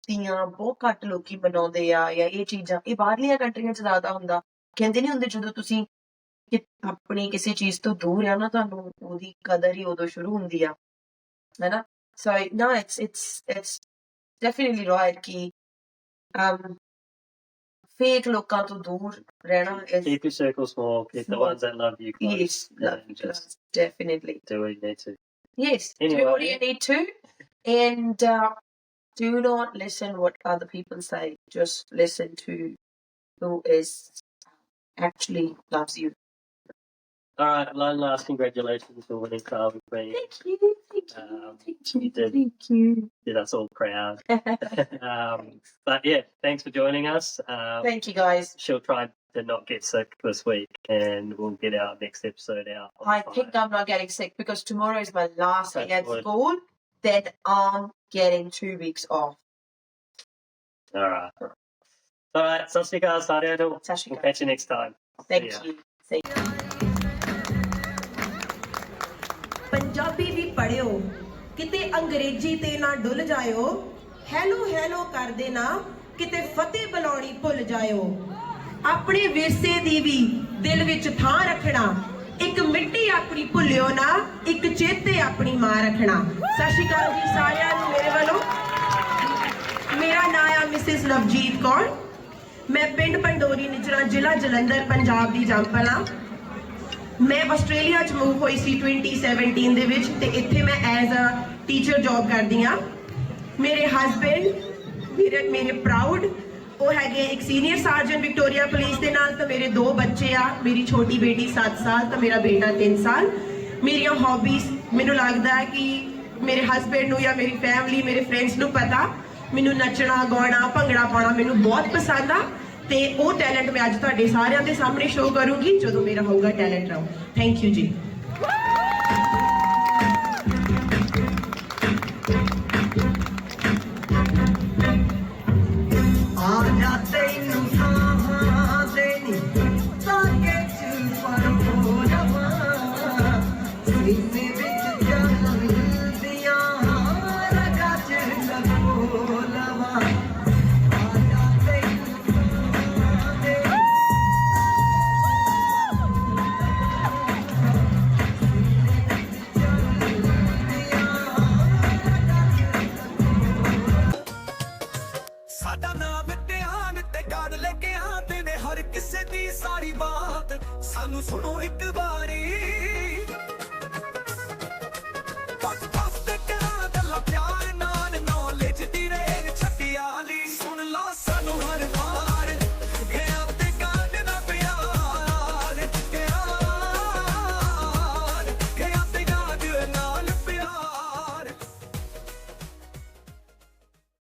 ਤੀਆਂ ਬਹੁਤ ਘੱਟ ਲੋਕੀ ਮਨਾਉਂਦੇ ਆ ਜਾਂ ਇਹ ਚੀਜ਼ਾਂ ਇਹ ਬਾਹਰਲੀਆਂ ਕੰਟਰੀਆਂ 'ਚ ਜ਼ਿਆਦਾ ਹੁੰਦਾ ਕਹਿੰਦੇ ਨਹੀਂ ਹੁੰਦੇ ਜਦੋਂ ਤੁਸੀਂ ਆਪਣੀ ਕਿਸੇ ਚੀਜ਼ ਤੋਂ ਦੂਰ ਆ ਨਾ ਤੁਹਾਨੂੰ ਉਹਦੀ ਕਦਰ ਹੀ ਉਦੋਂ ਸ਼ੁਰੂ ਹੁੰਦੀ ਆ ਹੈਨਾ ਸੋ ਨਾ ਇਟਸ ਡੈਫੀਨਿਟਲੀ ਰਾਈਟ ਕਿ fake ਲੋਕਾਂ ਤੋਂ ਦੂਰ ਰਹਿਣਾ keep your circle small, keep the ones that love you close. Yes, just definitely. do what you need to. Yes, Anyway. do what you need to, and do not listen what other people say. Just listen to who is actually loves you. All right, one last congratulations for winning Saawan Queen. Thank you. You did us all proud. But yeah, thanks for joining us. Thank you, guys. She'll try to not get sick this week, and we'll get our next episode out. I think I'm not getting sick because tomorrow is my last day at Touch wood. school. Then I'm getting 2 weeks off. All right. All right, sat shri akal saariਆਂ ਨੂੰ. Sat shri We'll akal. catch you next time. Thank See ya. you. See you. Punjabi ਵੀ ਪੜਿਓ ਕਿਤੇ ਅੰਗਰੇਜ਼ੀ ਤੇ ਨਾ ਡੁੱਲ ਜਾਇਓ hello hello ਕਰਦੇ ਨਾ ਕਿਤੇ ਫਤਿਹ ਬੁਲਾਉਣੀ ਭੁੱਲ ਜਾਇਓ ਆਪਣੇ ਵਿਰਸੇ ਦੀ ਵੀ ਦਿਲ ਵਿੱਚ ਥਾਂ ਰੱਖਣਾ ਇੱਕ ਮਿੱਟੀ ਆਪਣੀ ਭੁੱਲਿਓ ਨਾ ਇੱਕ ਚੇਤੇ ਆਪਣੀ ਮਾਂ ਰੱਖਣਾ ਸਤਿ ਸ਼੍ਰੀ ਅਕਾਲ ਜੀ ਸਾਰਿਆਂ ਨੂੰ ਮੇਰੇ ਵੱਲੋਂ ਮੇਰਾ ਨਾਮ ਹੈ ਮਿਸਿਸ ਲਵਜੀਤ ਕੌਰ ਮੈਂ ਪਿੰਡ ਪੰਡੋਰੀ ਨਿਜਰਾ ਜ਼ਿਲ੍ਹਾ ਜਲੰਧਰ ਪੰਜਾਬ ਦੀ ਜੰਮਪਲ ਹਾਂ ਮੈਂ ਆਸਟ੍ਰੇਲੀਆ 'ਚ ਮੂਵ ਹੋਈ ਸੀ 2017 ਦੇ ਵਿੱਚ ਤੇ ਇੱਥੇ ਮੈਂ ਐਜ਼ ਅ ਟੀਚਰ ਜੌਬ ਕਰਦੀ ਹਾਂ ਮੇਰੇ ਹਸਬੈਂਡ ਮੇਰੇ ਪ੍ਰਾਊਡ ਉਹ ਹੈਗੇ ਇੱਕ ਸੀਨੀਅਰ ਸਰਜਨ ਵਿਕਟੋਰੀਆ ਪੁਲਿਸ ਦੇ ਨਾਲ ਤਾਂ ਮੇਰੇ 2 ਬੱਚੇ ਆ ਮੇਰੀ ਛੋਟੀ ਬੇਟੀ 7 ਸਾਲ ਤਾਂ ਮੇਰਾ ਬੇਟਾ 3 ਸਾਲ ਮੇਰੀਆਂ ਹੌਬੀਜ਼ ਮੈਨੂੰ ਲੱਗਦਾ ਹੈ ਕਿ ਮੇਰੇ ਹਸਬੈਂਡ ਨੂੰ ਜਾਂ ਮੇਰੀ ਫੈਮਿਲੀ ਮੇਰੇ ਫਰੈਂਡਸ ਨੂੰ ਪਤਾ ਮੈਨੂੰ ਨੱਚਣਾ ਗਾਉਣਾ ਭੰਗੜਾ ਪਾਉਣਾ ਮੈਨੂੰ ਬਹੁਤ ਪਸੰਦ ਆ ਤੇ ਉਹ ਟੈਲੈਂਟ ਮੈਂ ਅੱਜ ਤੁਹਾਡੇ ਸਾਰਿਆਂ ਦੇ ਸਾਹਮਣੇ ਸ਼ੋਅ ਕਰੂੰਗੀ ਜਦੋਂ ਮੇਰਾ ਹੋਊਗਾ ਟੈਲੈਂਟ ਰਾਊਂਡ ਥੈਂਕ ਯੂ ਜੀ ਸਾਡਾ ਨਾਮ ਧਿਆਨ ਤੇ ਕਰ ਲੈ ਗਿਆ ਤੇ ਨੇ ਹਰ ਕਿਸੇ ਦੀ ਸਾਰੀ ਬਾਤ ਸਾਨੂੰ ਸੁਣੋ ਇੱਕ ਵਾਰੀ